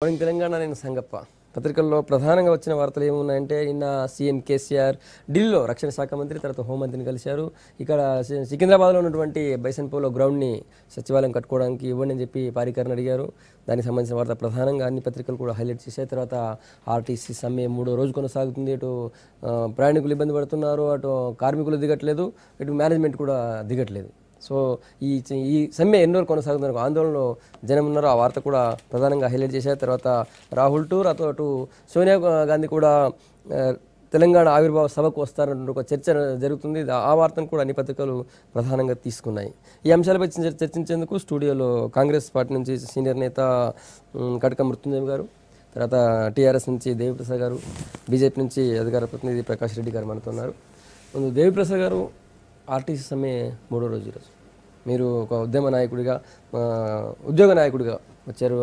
Morning Telangana నేను సంగప్ప పత్రికల్లో ప్రధానంగా వచ్చిన వార్తలు ఏమున్నాయంటే నిన్న సీఎం కేసీఆర్ ఢిల్లీలో రక్షణ శాఖ మంత్రి తర్వాత హోంమంత్రిని కలిశారు. ఇక్కడ సికింద్రాబాద్లో ఉన్నటువంటి బైసన్పోలో గ్రౌండ్ని సచివాలయం కట్టుకోవడానికి ఇవ్వండి అని చెప్పి పారికర్ని అడిగారు. దానికి సంబంధించిన వార్త ప్రధానంగా అన్ని పత్రికలు కూడా హైలైట్ చేశాయి. తర్వాత ఆర్టీసీ సమ్మె 3వ రోజు కొనసాగుతుంది. ఇటు ప్రయాణికులు ఇబ్బంది పడుతున్నారు, అటు కార్మికులు దిగట్లేదు, ఇటు మేనేజ్మెంట్ కూడా దిగట్లేదు. సో ఈ సమ్మె ఎన్నో రోజులు కొనసాగుతున్న ఆందోళనలో జనం ఉన్నారు. ఆ వార్త కూడా ప్రధానంగా హైలైట్ చేశారు. తర్వాత రాహుల్ టూర్ అటు సోనియా గాంధీ కూడా తెలంగాణ ఆవిర్భావ సభకు వస్తారన్న ఒక చర్చ జరుగుతుంది. ఆ వార్తను కూడా అన్ని పత్రికలు ప్రధానంగా తీసుకున్నాయి. ఈ అంశాలపై చర్చించేందుకు స్టూడియోలో కాంగ్రెస్ పార్టీ నుంచి సీనియర్ నేత కటక మృత్యుంజయం గారు, తర్వాత టీఆర్ఎస్ నుంచి దేవిప్రసాద్ గారు, బీజేపీ నుంచి అధికార ప్రతినిధి ప్రకాష్ రెడ్డి గారు మనతో ఉన్నారు. ముందు దేవిప్రసాద్ గారు, ఆర్టీసీ సమ్మె 3వ రోజు ఈరోజు మీరు ఒక ఉద్యమ నాయకుడిగా ఉద్యోగ నాయకుడిగా వచ్చారు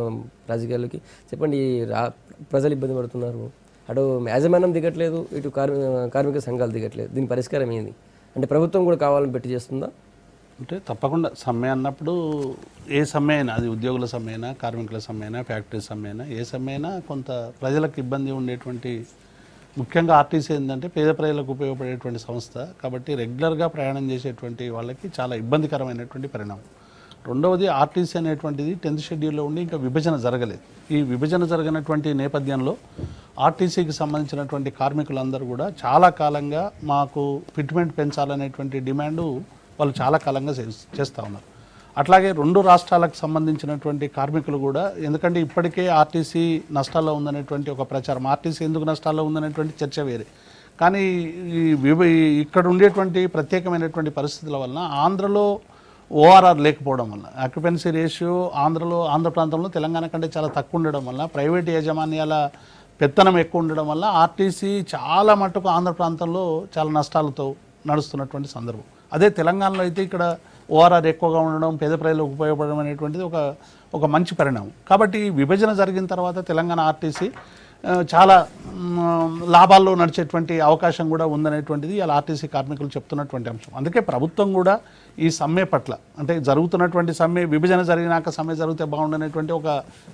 రాజకీయాల్లోకి. చెప్పండి, ప్రజలు ఇబ్బంది పడుతున్నారు, అటు యాజమాన్యం దిగట్లేదు, ఇటు కార్మిక సంఘాలు దిగట్లేదు, దీని పరిష్కారం ఏంది? అంటే ప్రభుత్వం కూడా కావాలని పెట్టి చేస్తుందా? అంటే తప్పకుండా సమ్మె అన్నప్పుడు ఏ సమ్మె అయినా, అది ఉద్యోగుల సమ్మె అయినా, కార్మికుల సమ్మె అయినా, ఫ్యాక్టరీ సమ్మె అయినా, ఏ సమ్మె అయినా కొంత ప్రజలకు ఇబ్బంది ఉండేటువంటి, ముఖ్యంగా ఆర్టీసీ ఏంటంటే పేద ప్రజలకు ఉపయోగపడేటువంటి సంస్థ కాబట్టి రెగ్యులర్గా ప్రయాణం చేసేటువంటి వాళ్ళకి చాలా ఇబ్బందికరమైనటువంటి పరిణామం. రెండవది, ఆర్టీసీ అనేటువంటిది 10th షెడ్యూల్లో ఉండి ఇంకా విభజన జరగలేదు. ఈ విభజన జరిగినటువంటి నేపథ్యంలో ఆర్టీసీకి సంబంధించినటువంటి కార్మికులందరూ కూడా చాలా కాలంగా మాకు ఫిట్మెంట్ పెంచాలనేటువంటి డిమాండు వాళ్ళు చాలా కాలంగా చేస్తూ ఉన్నారు. అట్లాగే 2 రాష్ట్రాలకు సంబంధించినటువంటి కార్మికులు కూడా, ఎందుకంటే ఇప్పటికే ఆర్టీసీ నష్టాల్లో ఉందనేటువంటి ఒక ప్రచారం, ఆర్టీసీ ఎందుకు నష్టాల్లో ఉందనేటువంటి చర్చ వేరే. కానీ ఇక్కడ ఉండేటువంటి ప్రత్యేకమైనటువంటి పరిస్థితుల వలన ఆంధ్రలో ఓఆర్ఆర్ లేకపోవడం వల్ల, ఆక్యుపెన్సీ రేషియో ఆంధ్ర ప్రాంతంలో తెలంగాణ కంటే చాలా తక్కువ ఉండడం వల్ల, ప్రైవేట్ యాజమాన్యాల పెత్తనం ఎక్కువ ఉండడం వల్ల ఆర్టీసీ చాలా మట్టుకు ఆంధ్ర ప్రాంతంలో చాలా నష్టాలతో నడుస్తున్నటువంటి సందర్భం. అదే తెలంగాణలో అయితే ఇక్కడ ఓఆర్ఆర్ ఎక్కువగా ఉండడం, పేద ప్రజలకు ఉపయోగపడడం అనేటువంటిది ఒక మంచి పరిణామం. కాబట్టి విభజన జరిగిన తర్వాత తెలంగాణ ఆర్టీసీ చాలా లాభాల్లో నడిచేటువంటి అవకాశం కూడా ఉందనేటువంటిది ఇలా ఆర్టీసీ కార్మికులు చెప్తున్నటువంటి అంశం. అందుకే ప్రభుత్వం కూడా ఈ సమ్మె పట్ల, అంటే జరుగుతున్నటువంటి సమ్మె, విభజన జరిగినాక సమ్మె జరిగితే బాగుండనేటువంటి ఒక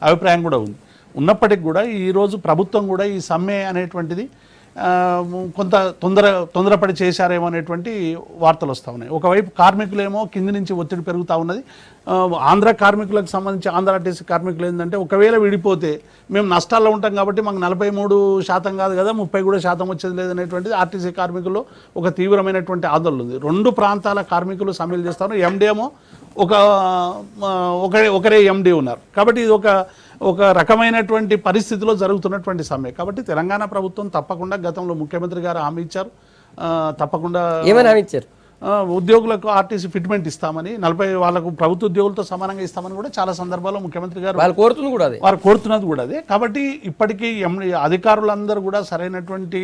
అభిప్రాయం కూడా ఉంది. ఉన్నప్పటికీ కూడా ఈరోజు ప్రభుత్వం కూడా ఈ సమ్మె అనేటువంటిది కొంత తొందరపడి చేశారేమో అనేటువంటి వార్తలు వస్తూ ఉన్నాయి. ఒకవైపు కార్మికులేమో కింది నుంచి ఒత్తిడి పెరుగుతూ ఉన్నది. ఆంధ్ర కార్మికులకు సంబంధించి ఆంధ్ర ఆర్టీసీ కార్మికులు ఏంటంటే, ఒకవేళ విడిపోతే మేము నష్టాల్లో ఉంటాం కాబట్టి మాకు 43% కాదు కదా 30% కూడా వచ్చేది లేదనేటువంటిది ఆర్టీసీ కార్మికుల్లో ఒక తీవ్రమైనటువంటి ఆందోళన ఉంది. 2 ప్రాంతాల కార్మికులు సమ్మెలు చేస్తారు. ఎండీ ఏమో ఒకరే ఎండీ ఉన్నారు. కాబట్టి ఇది ఒక రకమైనటువంటి పరిస్థితిలో జరుగుతున్నటువంటి సమ్మె. కాబట్టి తెలంగాణ ప్రభుత్వం తప్పకుండా, గతంలో ముఖ్యమంత్రి గారు హామీ ఇచ్చారు, తప్పకుండా ఏమైనా హామీ ఇచ్చారు, ఉద్యోగులకు ఆర్టీసీ ఫిట్మెంట్ ఇస్తామని, 40 వాళ్ళకు ప్రభుత్వ ఉద్యోగులతో సమానంగా ఇస్తామని కూడా చాలా సందర్భాల్లో ముఖ్యమంత్రి గారు వారు కోరుతున్నది కూడా అదే. కాబట్టి ఇప్పటికీ అధికారులందరూ కూడా సరైనటువంటి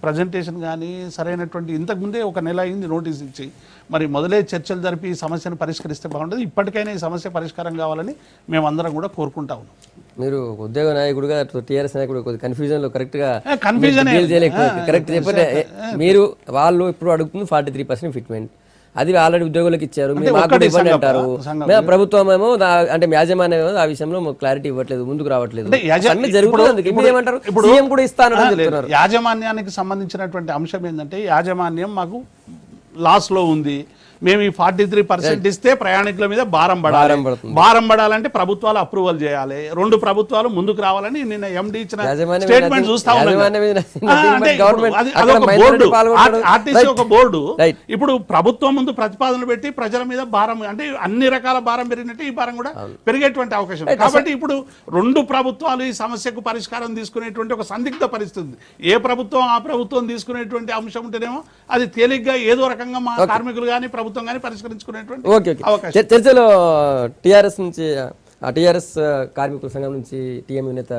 ప్రజెంటేషన్ కానీ, సరైనటువంటి, ఇంతకుముందే 1 నెల అయింది నోటీస్ ఇచ్చి, మరి మొదలే చర్చలు జరిపి ఈ సమస్యను పరిష్కరిస్తే బాగుంటుంది. ఇప్పటికైనా ఈ సమస్య పరిష్కారం కావాలని మేమందరం కూడా కోరుకుంటా ఉన్నాం. మీరు ఉద్యోగ నాయకుడుగా, టీఆర్ఎస్ నాయకుడు, కొద్దిగా కన్ఫ్యూజన్లో కరెక్ట్గా కరెక్ట్ చెప్పండి. మీరు వాళ్ళు ఇప్పుడు అడుగుతుంది 43% ఫిట్మెంట్, అది ఆల్రెడీ ఉద్యోగులకు ఇచ్చారు, మీరు మాకు కూడా ఇవ్వండి అంటారు. ప్రభుత్వం ఏమో అంటే యాజమాన్యం ఏమో ఆ విషయంలో క్లారిటీ ఇవ్వట్లేదు, ముందుకు రావట్లేదు. యాజమాన్యానికి సంబంధించినటువంటి అంశం ఏంటంటే, యాజమాన్యం మాకు లాస్లో ఉంది, మేము ఈ 43% ఇస్తే ప్రయాణికుల మీద భారం పడాలంటే ప్రభుత్వాలు అప్రూవల్ చేయాలి, 2 ప్రభుత్వాలు ముందుకు రావాలని నిన్న ఎండీ ఇచ్చిన స్టేట్మెంట్ చూస్తా ఉన్నాం. ఆర్టీసీ ఒక బోర్డు ఇప్పుడు ప్రభుత్వం ముందు ప్రతిపాదనలు పెట్టి ప్రజల మీద భారం, అంటే అన్ని రకాల భారం పెరిగినట్టు ఈ భారం కూడా పెరిగేటువంటి అవకాశం. కాబట్టి ఇప్పుడు 2 ప్రభుత్వాలు ఈ సమస్యకు పరిష్కారం తీసుకునేటువంటి ఒక సందిగ్ధ పరిస్థితి. ఏ ప్రభుత్వం ఆ ప్రభుత్వం తీసుకునేటువంటి అంశం ఉంటేనేమో అది తేలిగ్గా ఏదో రకంగా మా కార్మికులు కానీ ప్రభుత్వం చర్చలో టీఆర్ఎస్ నుంచి, టీఆర్ఎస్ కార్మికుల సంఘం నుంచి టీఎంయూ నేత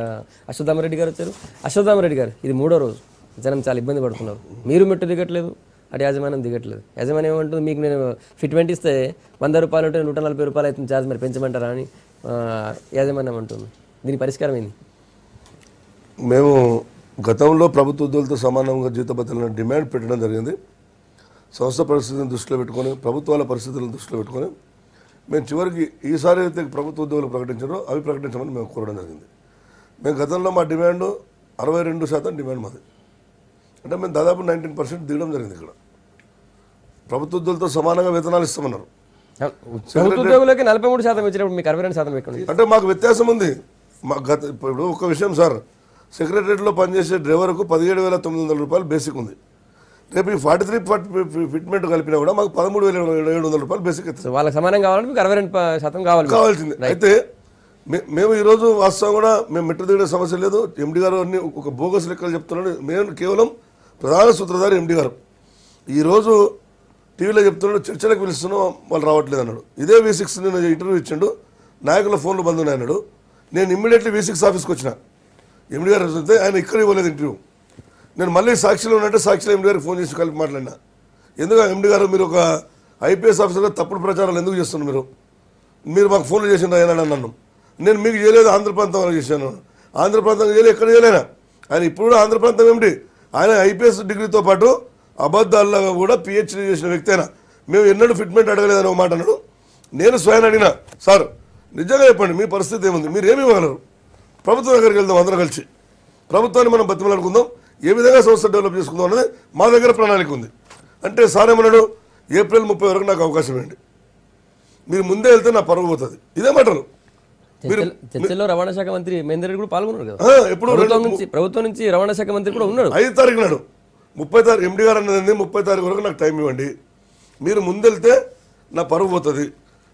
అశ్వత్థామరెడ్డి గారు వచ్చారు. అశ్వత్థామరెడ్డి గారు, ఇది 3వ రోజు, జనం చాలా ఇబ్బంది పడుతున్నారు, మీరు మెట్టు దిగట్లేదు, అటు యాజమాన్యం దిగట్లేదు. యాజమాన్యం ఏమంటుంది, మీకు నేను ఫిట్మెంట్ ఇస్తే 100 రూపాయలు ఉంటే 140 రూపాయలు అవుతుంది ఛార్జ్, మరి పెంచమంటారా అని యాజమాన్యం అంటుంది. దీని పరిష్కారం ఏంది? మేము గతంలో ప్రభుత్వ ఉద్యోగులతో సమానంగా జీతభత్యాలను డిమాండ్ పెట్టడం జరిగింది. సంస్థ పరిస్థితిని దృష్టిలో పెట్టుకొని, ప్రభుత్వాల పరిస్థితులను దృష్టిలో పెట్టుకొని మేము చివరికి ఈసారి అయితే ప్రభుత్వ ఉద్యోగులు ప్రకటించారో అవి ప్రకటించమని మేము కోరడం జరిగింది. మేము గతంలో మా డిమాండ్ 62% డిమాండ్ మాది. అంటే మేము దాదాపు 19% దిగడం జరిగింది. ఇక్కడ ప్రభుత్వ ఉద్యోగులతో సమానంగా వేతనాలు ఇస్తామన్నారు. ప్రభుత్వ ఉద్యోగులకి 43% ఇచ్చినప్పుడు మీకు 62% ఎక్కడ? అంటే మాకు వ్యత్యాసం ఉంది. మా ఇప్పుడు ఒక విషయం సార్, సెక్రటరియట్లో పనిచేసే డ్రైవర్కు 17,900 రూపాయలు బేసిక్ ఉంది. రేపు ఈ 43 ఫిట్మెంట్ కలిపినా కూడా మాకు 13,700 రూపాయలు బేసిక్ అవుతుంది. వాళ్ళకి సమానం కావాలంటే మీకు 62% కావాల్సింది. అయితే మేము ఈరోజు వాస్తవం కూడా మేము మెట్టు దిగడే సమస్య లేదు. ఎండి గారు అన్ని ఒక బోగస్ లెక్కలు చెప్తున్నాడు. మేము కేవలం ప్రధాన సూత్రధారి ఎండి గారు. ఈరోజు టీవీలో చెప్తున్నాడు, చర్చలకు పిలుస్తున్నాం, వాళ్ళు రావట్లేదు అన్నాడు. ఇదే V6 నేను ఇంటర్వ్యూ ఇచ్చిండు, నాయకుల ఫోన్లు బంద్ ఉన్నాయి అన్నాడు. నేను ఇమ్మీడియట్లీ V6 ఆఫీస్కి వచ్చిన. ఎండి గారు వస్తే ఆయన ఇక్కడ ఇవ్వలేదు ఇంటర్వ్యూ. నేను మళ్ళీ సాక్షిలో ఉన్నట్టే సాక్షిలో ఎండి గారికి ఫోన్ చేసి కలిపి మాట్లాడినా. ఎందుకు ఎండి గారు మీరు ఒక IPS ఆఫీసర్గా తప్పుడు ప్రచారాలు ఎందుకు చేస్తున్నారు? మీరు మాకు ఫోన్లు చేసిండ్రు ఆయన నన్ను. నేను మీకు చేయలేదు, ఆంధ్ర ప్రాంతం వాళ్ళకి చేశాను. ఆంధ్ర ప్రాంతం చేయలేదు, ఎక్కడ చేయలేనా? ఆయన ఇప్పుడు కూడా ఆంధ్ర ప్రాంతం ఏమిటి? ఆయన IPS డిగ్రీతో పాటు అబద్ధాల్లో కూడా PhD చేసిన వ్యక్తి అయినా మేము ఎన్నడూ ఫిట్మెంట్ అడగలేదని ఒక మాట అన్నాడు. నేను స్వయం అడిగినా, సార్ నిజంగా చెప్పండి మీ పరిస్థితి ఏముంది, మీరు ఏమి ఇవ్వగలరు? ప్రభుత్వం దగ్గరికి వెళ్దాం, అందరం కలిసి ప్రభుత్వాన్ని మనం బతిమలాడుకుందాం, ఏ విధంగా సంస్థ డెవలప్ చేసుకుందాం అన్నది మా దగ్గర ప్రణాళిక ఉంది. అంటే సార్ ఏమన్నాడు, ఏప్రిల్ 30 వరకు నాకు అవకాశం ఇవ్వండి, మీరు ముందే వెళ్తే నా పరువు పోతుంది. ఇదే మాటలు. చర్చలో రవాణా శాఖ మంత్రి మహేందర్ రెడ్డి కూడా పాల్గొన్నారు కదా. ఎప్పుడు ప్రభుత్వం నుంచి రవాణా శాఖ మంత్రి కూడా ఉన్నాడు. 5 తారీఖు నాడు 30 తారీఖు ఎండి గారు అన్నది 30 తారీఖు వరకు నాకు టైం ఇవ్వండి, మీరు ముందెళ్తే నా పరువు పోతుంది.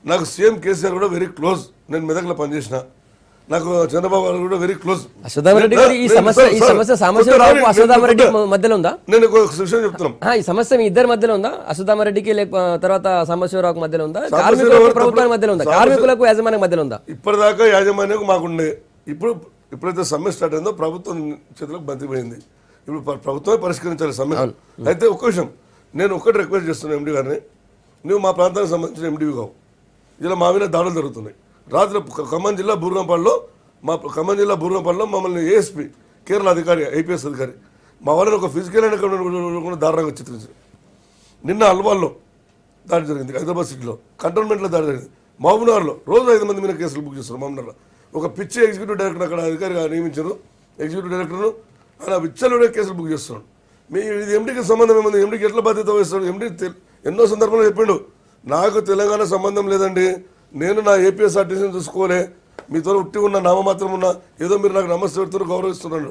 నాకు సీఎం కేసీఆర్ కూడా వెరీ క్లోజ్, నేను మెదక్లో పనిచేసిన, నాకు చంద్రబాబు గారు కూడా వెరీ క్లోజ్. అశ్వత్థామరెడ్డి గారు ఈ సమస్య సాంబశివరావు అశ్వత్థామరెడ్డి మధ్యలో ఉందా? నేను ఒక విషయం చెప్తున్నాం. ఈ సమస్య మీ ఇద్దరి మధ్యలో ఉందా? అశ్వత్థామరెడ్డికి తర్వాత సాంబశివరావుకి మధ్యలో ఉందా? కార్మికులకు ప్రభుత్వానికి మధ్యలో ఉందా? కార్మికులకు యాజమాన్యం మధ్యలో ఉందా? ఇప్పటిదాకా యాజమాన్యం మాకుండే. ఇప్పుడైతే సమ్మె స్టార్ట్ అయిందో ప్రభుత్వం చేతులకు బంతిపోయింది. ఇప్పుడు ప్రభుత్వమే పరిష్కరించాలి సమ్మె. అయితే ఒక్క విషయం నేను ఒక్కటి రిక్వెస్ట్ చేస్తున్నాను ఎండి గారిని, నువ్వు మా ప్రాంతానికి సంబంధించిన ఎండివి కావు. ఇలా మా మీద దాడులు జరుగుతున్నాయి. రాత్రి ఖమ్మం జిల్లా బూర్గంపల్లిలో మమ్మల్ని ASP కేరళ అధికారి, IPS అధికారి మా వాళ్ళని ఒక ఫిజికల్ అయిన దారుణంగా చిత్రించారు. నిన్న అల్వాల్లో దాడి జరిగింది, హైదరాబాద్ సిటీలో కంటోన్మెంట్లో దాడి జరిగింది, మహబూబ్నగర్లో రోజు 5 మంది మీద కేసులు బుక్ చేస్తారు. మహబూబ్నగర్లో ఒక పిచ్చి ఎగ్జిక్యూటివ్ డైరెక్టర్ అక్కడ అధికారిగా నియమించారు. ఎగ్జిక్యూటివ్ డైరెక్టర్ను ఆయన విచ్చలుడే కేసులు బుక్ చేస్తున్నాడు. ఇది ఎండికి సంబంధం ఏముంది? ఎండికి ఎట్లా బాధ్యత వహిస్తాడు? ఎండి ఎన్నో సందర్భంలో చెప్పిండు, నాకు తెలంగాణ సంబంధం లేదండి, నేను నా APSRTCని చూసుకోలే, మీతో ఉట్టి ఉన్న నామమాత్రం ఉన్న ఏదో మీరు నాకు నమస్తే పెడుతున్నారు, గౌరవిస్తున్నాడు.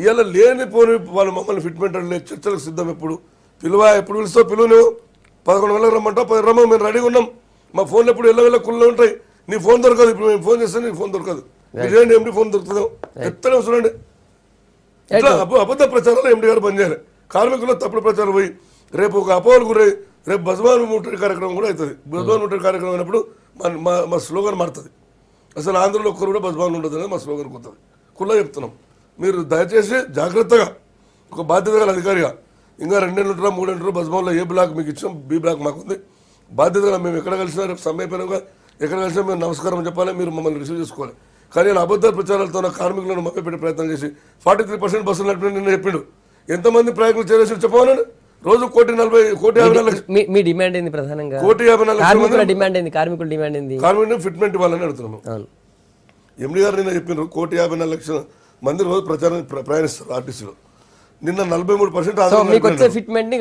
ఇలా లేనిపోని వాళ్ళు మమ్మల్ని ఫిట్మెంట్ అడలే, చర్చలకు సిద్ధం. ఎప్పుడు పిలుస్తావు? పిలువు, నువ్వు 11 గంటలకు రమ్మంటావు, 10 రమ్మ, మేము రెడీగా ఉన్నాం. మా ఫోన్లు ఎప్పుడు ఎల్ల కుళ్ళు ఉంటాయి, నీ ఫోన్ దొరకదు. ఇప్పుడు మేము ఫోన్ చేస్తే నీ ఫోన్ దొరకదు. చేయండి, ఎండి ఫోన్ దొరుకుతుందో ఎత్తనే చూడండి. ఇట్లా అబద్ధ ప్రచారాలు ఎండి గారు పనిచేయాలి. కార్మికులు తప్పుడు ప్రచారం పోయి రేపు ఒక అపోహలు గురై రేపు బజ్మాన్ ముట్టడి కార్యక్రమం కూడా అవుతుంది. బజ్మాన్ ముట్టడి కార్యక్రమం అయినప్పుడు మా స్లోగన్ మారుతుంది. అసలు ఆంధ్రలో ఒక్కరు కూడా బజ్మాన్ ఉండదు అనేది మా స్లోగన్ కొత్తది. కుల్లా చెప్తున్నాం, మీరు దయచేసి జాగ్రత్తగా ఒక బాధ్యత గల అధికారిగా ఇంకా 2 నెలలు ఉంటారా 3 నెలలు ఉంటారా బజ్మాన్లో ఏ బ్లాక్ మీకు ఇచ్చాం, B బ్లాక్ మాకుంది. బాధ్యతగా మేము ఎక్కడ కలిసినా రేపు సమయపరంగా ఎక్కడ కలిసినా మేము నమస్కారం చెప్పాలి, మీరు మమ్మల్ని రిసీవ్ చేసుకోవాలి. కానీ నేను అబద్ధ ప్రచారాలతో నా కార్మికులను మభ్యపెట్టే ప్రయత్నం చేసి 43% బస్సులు నడిపి నిన్న చెప్పిండు. ఎంతమంది ప్రయాణికులు చేరేసి చెప్పమన్నాడు. రోజు 1,50,00,000 మీ డిమాండ్ ఏంది? ప్రధానంగా 1,50,00,000 డిమాండ్ ఏంది? కార్మికుల డిమాండ్ ఏంది? కార్మికులు ఫిట్మెంట్ ఇవ్వాలని అడుగుతున్నాము. ఎండి గారు నిన్న చెప్పిండ్రు 1,54,00,000 మంది రోజు ప్రయాణిస్తారు ఆర్టీసీలో. నిన్న 43% మీకు వచ్చే ఫిట్మెంట్ ని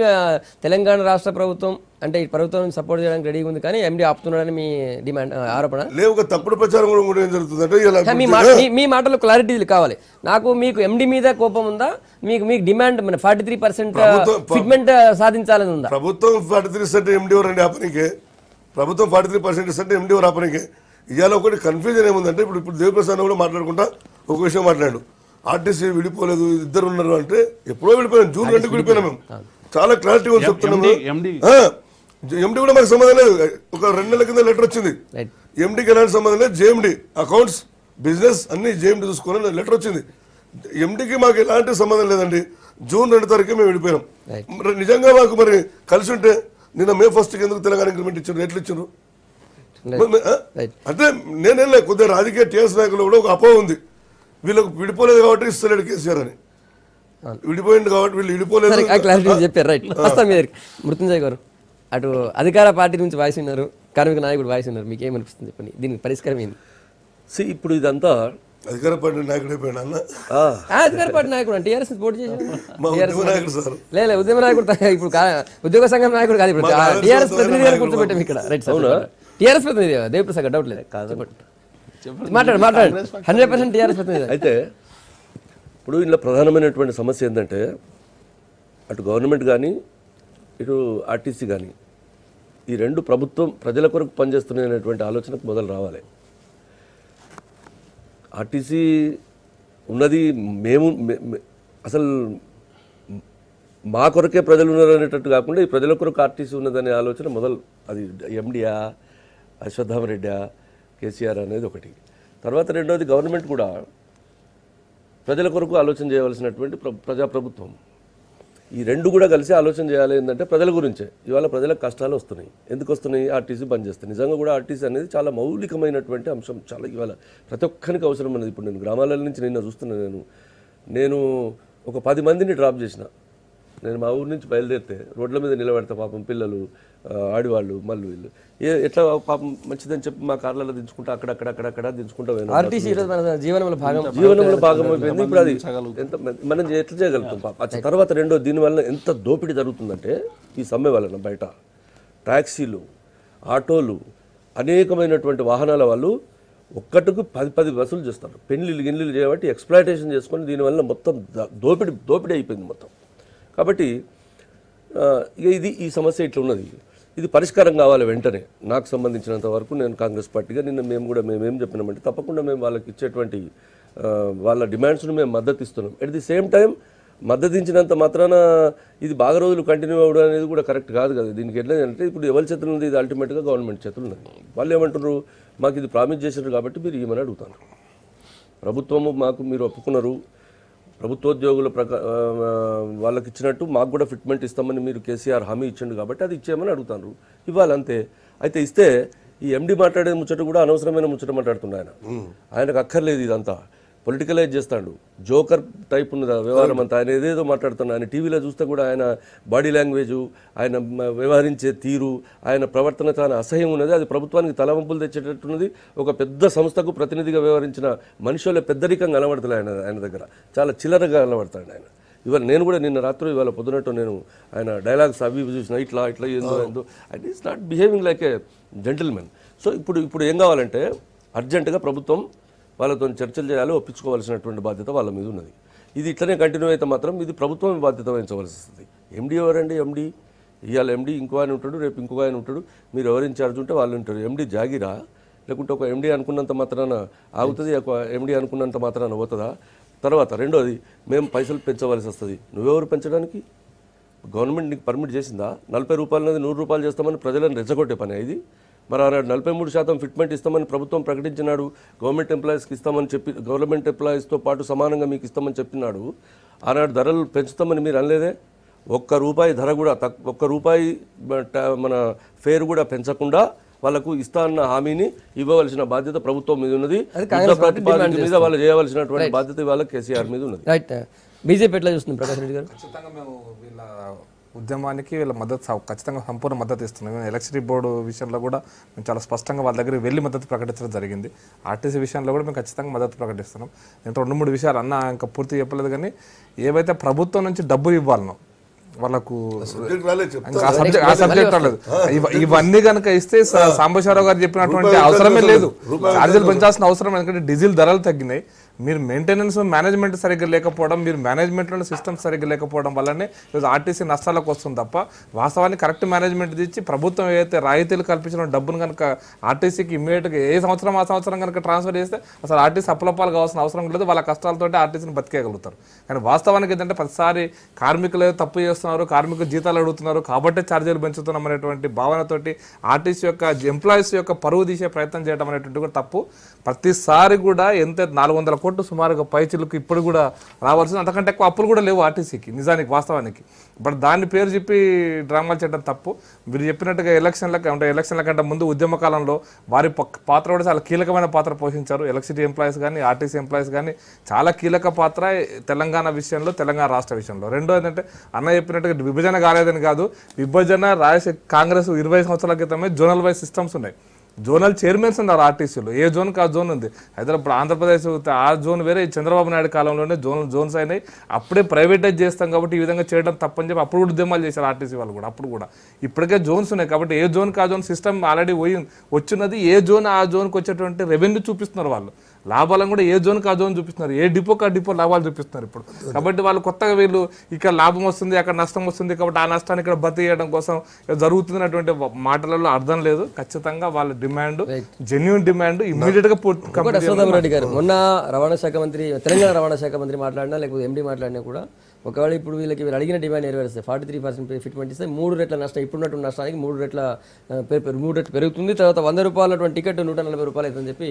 తెలంగాణ రాష్ట్ర ప్రభుత్వం అంటే ఈ ప్రభుత్వం సపోర్ట్ చేయడానికి రెడీగా ఉంది, కానీ ఎండి ఆపుతున్నాడని మీ డిమాండ్ ఆరోపణ. లేవు, తప్పుడు ప్రచారం కూడా ఏం జరుగుతుందంటే మీ మాటలో క్లారిటీ కావాలి నాకు. మీకు ఎండి మీద కోపం ఉందా? మీకు డిమాండ్ 43% ఫిట్మెంట్ సాధించాలని ఉందా? ప్రభుత్వం 43% ఎండి ఎవరండి ఆపనికే? ప్రభుత్వం 43% ఎండి ఎవరు ఆపనికే? ఇవాళ ఒకటి కన్ఫ్యూజన్ ఏముందంటే ఇప్పుడు దేవప్రసాద్ కూడా మాట్లాడుకుంటా ఒక విషయం మాట్లాడు, ఆర్టీసీ విడిపోలేదు, ఇద్దరు ఉన్నారు అంటే ఎప్పుడో విడిపోయాం, జూన్ 2కి విడిపోయినా మేము. చాలా క్లారిటీగా చెప్తున్నాము. ఎండి కూడా మాకు సంబంధం లేదు. ఒక 2 నెలల కింద లెటర్ వచ్చింది, ఎండికి ఎలాంటి సంబంధం లేదు. JMD అకౌంట్స్ బిజినెస్ అన్ని JMD చూసుకోవాలని లెటర్ వచ్చింది. ఎండికి మాకు ఎలాంటి సంబంధం లేదండి. జూన్ 2 తారీఖు మేము విడిపోయాం. నిజంగా మాకు మరి కలిసి ఉంటే నిన్న May 1కి ఎందుకు తెలంగాణ ఇంక్రిమెంట్ ఇచ్చారు, ఎట్లు ఇచ్చారు? అంటే నేనేం లేదు, కొద్దిగా రాజకీయ TS నాయకులు కూడా ఒక అపోహ ఉంది, వీళ్ళకు విడిపోలేదు కాబట్టి ఇస్తలేడు కేసీఆర్ అని. విడిపోయింది కాబట్టి వీళ్ళు విడిపోలేదు చెప్పారు. రైట్, వస్తాం మీ దగ్గరికి. మృత్యుంజయ్ గారు, అటు అధికార పార్టీ నుంచి వాయిస్ ఉన్నారు, కార్మిక నాయకుడు వాయిస్ ఉన్నారు, మీకు ఏమనిపిస్తుంది చెప్పండి, దీనికి పరిష్కారం ఏంది? ఇప్పుడు ఇదంతా అధికార పార్టీ నాయకుడు అయిపోయాడు అన్న. అధికార పార్టీ నాయకుడు టీఆర్ఎస్ పోటీ చేసి మా ఉద్యమ నాయకుడు సార్. లేదు ఉద్యమ నాయకుడు ఇప్పుడు ఉద్యోగ సంఘం నాయకుడు కాదు, ఇప్పుడు టీఆర్ఎస్ ప్రతినిధి గారు కూర్చోబెట్టాం ఇక్కడ. రైట్ సార్, టీఆర్ఎస్ ప్రతినిధి దేవిప్రసాద్ డౌట్ లేదు, మాట్లాడు 100% టీఆర్ఎస్ ప్రతినిధి. అయితే ఇప్పుడు ఇందులో ప్రధానమైనటువంటి సమస్య ఏంటంటే అటు గవర్నమెంట్ కానీ ఇటు ఆర్టీసీ కానీ ఈ రెండు ప్రభుత్వం ప్రజల కొరకు పనిచేస్తున్నాయనేటువంటి ఆలోచనకు మొదలు రావాలి. ఆర్టీసీ ఉన్నది మేము అసలు మా కొరకే ప్రజలు ఉన్నారు అనేటట్టు కాకుండా ఈ ప్రజల కొరకు ఆర్టీసీ ఉన్నదనే ఆలోచన మొదలు, అది ఎండియా అశ్వత్థామరెడ్డి కేసీఆర్ అనేది ఒకటి. తర్వాత రెండవది గవర్నమెంట్ కూడా ప్రజల కొరకు ఆలోచన చేయవలసినటువంటి ప్రజాప్రభుత్వం. ఈ రెండు కూడా కలిసి ఆలోచన చేయాలి. ఏంటంటే ప్రజల గురించే. ఇవాళ ప్రజలకు కష్టాలు వస్తున్నాయి. ఎందుకు వస్తున్నాయి? ఆర్టీసీ బంద్ చేస్తాయి. నిజంగా కూడా ఆర్టీసీ అనేది చాలా మౌలికమైనటువంటి అంశం. చాలా ఇవాళ ప్రతి ఒక్కరికి అవసరం అనేది. ఇప్పుడు నేను గ్రామాల నుంచి నిన్న చూస్తున్నాను. నేను ఒక 10 మందిని డ్రాప్ చేసిన. నేను మా ఊరి నుంచి బయలుదేరితే రోడ్ల మీద నిలబెడతా, పాపం పిల్లలు ఆడివాళ్ళు మళ్ళీ వీళ్ళు ఎట్లా పాపం మంచిదని చెప్పి మా కార్లలో దించుకుంటా అక్కడక్కడ దించుకుంటా ఆర్టీసీ జీవనంలో భాగం అయిపోయింది. ఇప్పుడు అది ఎంత మనం ఎట్లా చేయగలుగుతాం పాప. తర్వాత రెండో దీనివల్ల ఎంత దోపిడీ జరుగుతుందంటే ఈ సమ్మె వలన బయట ట్యాక్సీలు, ఆటోలు, అనేకమైనటువంటి వాహనాల వాళ్ళు ఒక్కటికి 10 వసూలు చేస్తారు. పెళ్లిళ్ళు చేయబట్టి ఎక్స్ప్లాయిటేషన్ చేసుకొని దీనివల్ల మొత్తం దోపిడీ అయిపోయింది మొత్తం. కాబట్టి ఇది ఈ సమస్య ఇట్లా ఉన్నది. ఇది పరిష్కారం కావాలి వెంటనే. నాకు సంబంధించినంత వరకు నేను కాంగ్రెస్ పార్టీగా నిన్న మేమేం చెప్పినామంటే తప్పకుండా మేము వాళ్ళకి ఇచ్చేటువంటి వాళ్ళ డిమాండ్స్ను మేము మద్దతు ఇస్తున్నాం. అట్ ది సేమ్ టైం మద్దతు ఇచ్చినంత మాత్రాన ఇది బాగా రోజులు కంటిన్యూ అవ్వడం అనేది కూడా కరెక్ట్ కాదు కదా. దీనికి ఎట్లా అంటే ఇప్పుడు ఎవరి చేతులు ఉంది? ఇది అల్టిమేట్గా గవర్నమెంట్ చేతులు ఉన్నది. వాళ్ళు ఏమంటున్నారు? మాకు ఇది ప్రామిస్ చేసినారు కాబట్టి మీరు ఏమని అడుగుతాను. ప్రభుత్వము మాకు మీరు ఒప్పుకున్నారు, ప్రభుత్వోద్యోగుల వాళ్ళకి ఇచ్చినట్టు మాకు కూడా ఫిట్మెంట్ ఇస్తామని మీరు కేసీఆర్ హామీ ఇచ్చిండు కాబట్టి అది ఇచ్చేయమని అడుగుతాను. ఇవ్వాలంతే. అయితే ఇస్తే ఈ ఎండి మాట్లాడే ముచ్చట కూడా అనవసరమైన ముచ్చట మాట్లాడుతున్నాడు ఆయనకు అక్కర్లేదు. ఇదంతా పొలిటికలైజ్ చేస్తాడు. జోకర్ టైప్ ఉన్నది వ్యవహారం అంతా. ఆయన ఏదేదో మాట్లాడుతున్నాడు. ఆయన టీవీలో చూస్తే కూడా ఆయన బాడీ లాంగ్వేజు, ఆయన వ్యవహరించే తీరు, ఆయన ప్రవర్తన చాలా అసహ్యం ఉన్నది. అది ప్రభుత్వానికి తలవంపులు తెచ్చేటట్టున్నది. ఒక పెద్ద సంస్థకు ప్రతినిధిగా వ్యవహరించిన మనుషుల పెద్దరికంగా కనబడతాడు ఆయన దగ్గర. చాలా చిల్లరగా కనబడతాడు ఆయన. ఇవాళ నేను కూడా నిన్న రాత్రి ఇవాళ పొద్దునట్టు నేను ఆయన డైలాగ్స్ అవి చూసిన ఇట్లా ఏందో and is not behaving like a gentlemen. So ఇప్పుడు ఏం కావాలంటే అర్జెంటుగా ప్రభుత్వం వాళ్ళతో చర్చలు చేయాలి, ఒప్పించుకోవాల్సినటువంటి బాధ్యత వాళ్ళ మీద ఉన్నది. ఇది ఇట్లనే కంటిన్యూ అయితే మాత్రం ఇది ప్రభుత్వం బాధ్యత వహించవలసి వస్తుంది. ఎండీ ఎవరండి? ఎండీ ఇవాళ ఎండీ ఇంకో ఆయన ఉంటాడు, రేపు ఇంకొక ఆయన ఉంటాడు. మీరు ఎవరు ఇన్ఛార్జ్ ఉంటే వాళ్ళు ఉంటారు. ఎండీ జాగిరా? లేకుంటే ఒక ఎండీ అనుకున్నంత మాత్రాన ఆగుతుంది, ఒక ఎండీ అనుకున్నంత మాత్రాన పోతుందా? తర్వాత రెండోది, మేము పైసలు పెంచవలసి వస్తుంది. నువ్వెవరు పెంచడానికి? గవర్నమెంట్ నీకు పర్మిట్ చేసిందా? 40 రూపాయలది 100 రూపాయలు చేస్తామని ప్రజలను రెచ్చగొట్టే పని ఇది. మరి ఆనాడు 43% ఫిట్మెంట్ ఇస్తామని ప్రభుత్వం ప్రకటించినాడు. గవర్నమెంట్ ఎంప్లాయీస్కి ఇస్తామని చెప్పి, గవర్నమెంట్ ఎంప్లాయీస్తో పాటు సమానంగా మీకు ఇస్తామని చెప్పినాడు. ఆనాడు ధరలు పెంచుతామని మీరు అనలేదే. ₹1 ధర కూడా ₹1 మన ఫేర్ కూడా పెంచకుండా వాళ్ళకు ఇస్తా అన్న హామీని ఇవ్వవలసిన బాధ్యత ప్రభుత్వం మీద ఉన్నది. ప్రతిపాదన మీద వాళ్ళు చేయవలసినటువంటి బాధ్యత వాళ్ళ కేసీఆర్ మీద ఉన్నది. రైట్. బీజేపీ ఎట్లా చూస్తుంది ప్రకాష్ రెడ్డి గారు? ఖచ్చితంగా మేము వీళ్ళ ఉద్యమానికి వీళ్ళ మద్దతు ఖచ్చితంగా సంపూర్ణ మద్దతు ఇస్తున్నాం. ఎలక్ట్రిసిటీ బోర్డు విషయంలో కూడా మేము చాలా స్పష్టంగా వాళ్ళ దగ్గర వెళ్ళి మద్దతు ప్రకటించడం జరిగింది. ఆర్టీసీ విషయంలో కూడా మేము ఖచ్చితంగా మద్దతు ప్రకటిస్తున్నాం. దీంట్లో 2-3 విషయాలు అన్న ఇంకా పూర్తి చెప్పలేదు. కానీ ఏవైతే ప్రభుత్వం నుంచి డబ్బులు ఇవ్వాలనో వాళ్ళకు ఆ సబ్జెక్ట్ రాలేదు. ఇవన్నీ కనుక ఇస్తే సాంబశివరావు గారు చెప్పినటువంటి అవసరమే లేదు. ఛార్జీలు పెంచాల్సిన అవసరం, ఎందుకంటే డీజిల్ ధరలు తగ్గినాయి. మీరు మెయింటెనెన్స్ మేనేజ్మెంట్ సరిగ్గా లేకపోవడం, మీరు మేనేజ్మెంట్లో సిస్టమ్ సరిగ్గా లేకపోవడం వల్లనే ఈరోజు ఆర్టీసీ నష్టాలకు వస్తుంది తప్ప వాస్తవానికి కరెక్ట్ మేనేజ్మెంట్ ఇచ్చి ప్రభుత్వం ఏదైతే రాయితీలు కల్పించిన డబ్బును కనుక ఆర్టీసీకి ఇమ్మీడియట్గా ఏ సంవత్సరం ఆ సంవత్సరం కనుక ట్రాన్స్ఫర్ చేస్తే అసలు ఆర్టీసీ అప్పులపాలు కావాల్సిన అవసరం లేదు. వాళ్ళ కష్టాలతో ఆర్టీసీని బతికేయగలుగుతారు. కానీ వాస్తవానికి ఏంటంటే ప్రతిసారి కార్మికులు తప్పు చేస్తున్నారు, కార్మికులు జీతాలు అడుగుతున్నారు కాబట్టి ఛార్జీలు పెంచుతున్నాం అనేటువంటి భావనతోటి ఆర్టీసీ యొక్క ఎంప్లాయీస్ యొక్క పరువు తీసే ప్రయత్నం చేయడం అనేటువంటి కూడా తప్పు. ప్రతిసారి కూడా ఎంత 400 కోట్లు సుమారుగా పైచిలకు ఇప్పుడు కూడా రావాల్సింది. అంతకంటే ఎక్కువ అప్పులు కూడా లేవు ఆర్టీసీకి నిజానికి వాస్తవానికి. బట్ దాన్ని పేరు చెప్పి డ్రామాలు చేయడం తప్పు. మీరు చెప్పినట్టుగా ఎలక్షన్ల కంటే ముందు ఉద్యమ కాలంలో వారి పాత్ర కూడా చాలా కీలకమైన పాత్ర పోషించారు. ఎలక్ట్రిసిటీ ఎంప్లాయీస్ కానీ ఆర్టీసీ ఎంప్లాయీస్ కానీ చాలా కీలక పాత్ర తెలంగాణ విషయంలో, తెలంగాణ రాష్ట్ర విషయంలో. రెండో ఏంటంటే అన్న చెప్పినట్టుగా విభజన కాలేదని కాదు, విభజన కాంగ్రెస్ 20 సంవత్సరాల క్రితమే జోనల్ వైజ్ సిస్టమ్స్ ఉన్నాయి. జోనల్ చైర్మన్స్ ఉన్నారు ఆర్టీసీలో, ఏ జోన్కి ఆ జోన్ ఉంది. హైదరాబాద్ ఇప్పుడు ఆంధ్రప్రదేశ్ ఆ జోన్ వేరే, చంద్రబాబు నాయుడు కాలంలోనే జోన్స్ అయినాయి. అప్పుడే ప్రైవేటైజ్ చేస్తాం కాబట్టి ఈ విధంగా చేయడం తప్పని చెప్పి అప్పుడు కూడా ఉద్యమాలు చేశారు ఆర్టీసీ వాళ్ళు కూడా. అప్పుడు కూడా ఇప్పటికే జోన్స్ ఉన్నాయి కాబట్టి ఏ జోన్కి ఆ జోన్ సిస్టమ్ ఆల్రెడీ వచ్చినది. ఏ జోన్ ఆ జోన్కి వచ్చేటువంటి రెవెన్యూ చూపిస్తున్నారు వాళ్ళు, లాభాలను కూడా ఏ జోన్కి ఆ జోన్ చూపిస్తున్నారు, ఏ డిపోకి ఆ డిపో లాభాలు చూపిస్తున్నారు ఇప్పుడు. కాబట్టి వాళ్ళు కొత్తగా వీళ్ళు ఇక్కడ లాభం వస్తుంది అక్కడ నష్టం వస్తుంది కాబట్టి ఆ నష్టాన్ని ఇక్కడ భర్తీ చేయడం కోసం జరుగుతున్నటువంటి మాటలలో అర్థం లేదు. ఖచ్చితంగా వాళ్ళ డిమాండ్ జెన్యూన్ డిమాండ్ ఇమ్మీడియట్ గా రెడ్డి గారు మొన్న రవాణా శాఖ మంత్రి, తెలంగాణ రవాణా శాఖ మంత్రి మాట్లాడినా లేకపోతే ఎండీ మాట్లాడినా కూడా ఒకవేళ ఇప్పుడు వీళ్ళు అడిగిన డిమాండ్ నెరవేరుస్తే 43% ఫిట్మెంట్ ఇస్తే 3 రెట్ల నష్టం, ఇప్పుడున్నటువంటి నష్టానికి 3 రెట్లు పెరుగుతుంది. తర్వాత 100 రూపాయల టికెట్ 140 రూపాయలు అవుతుందని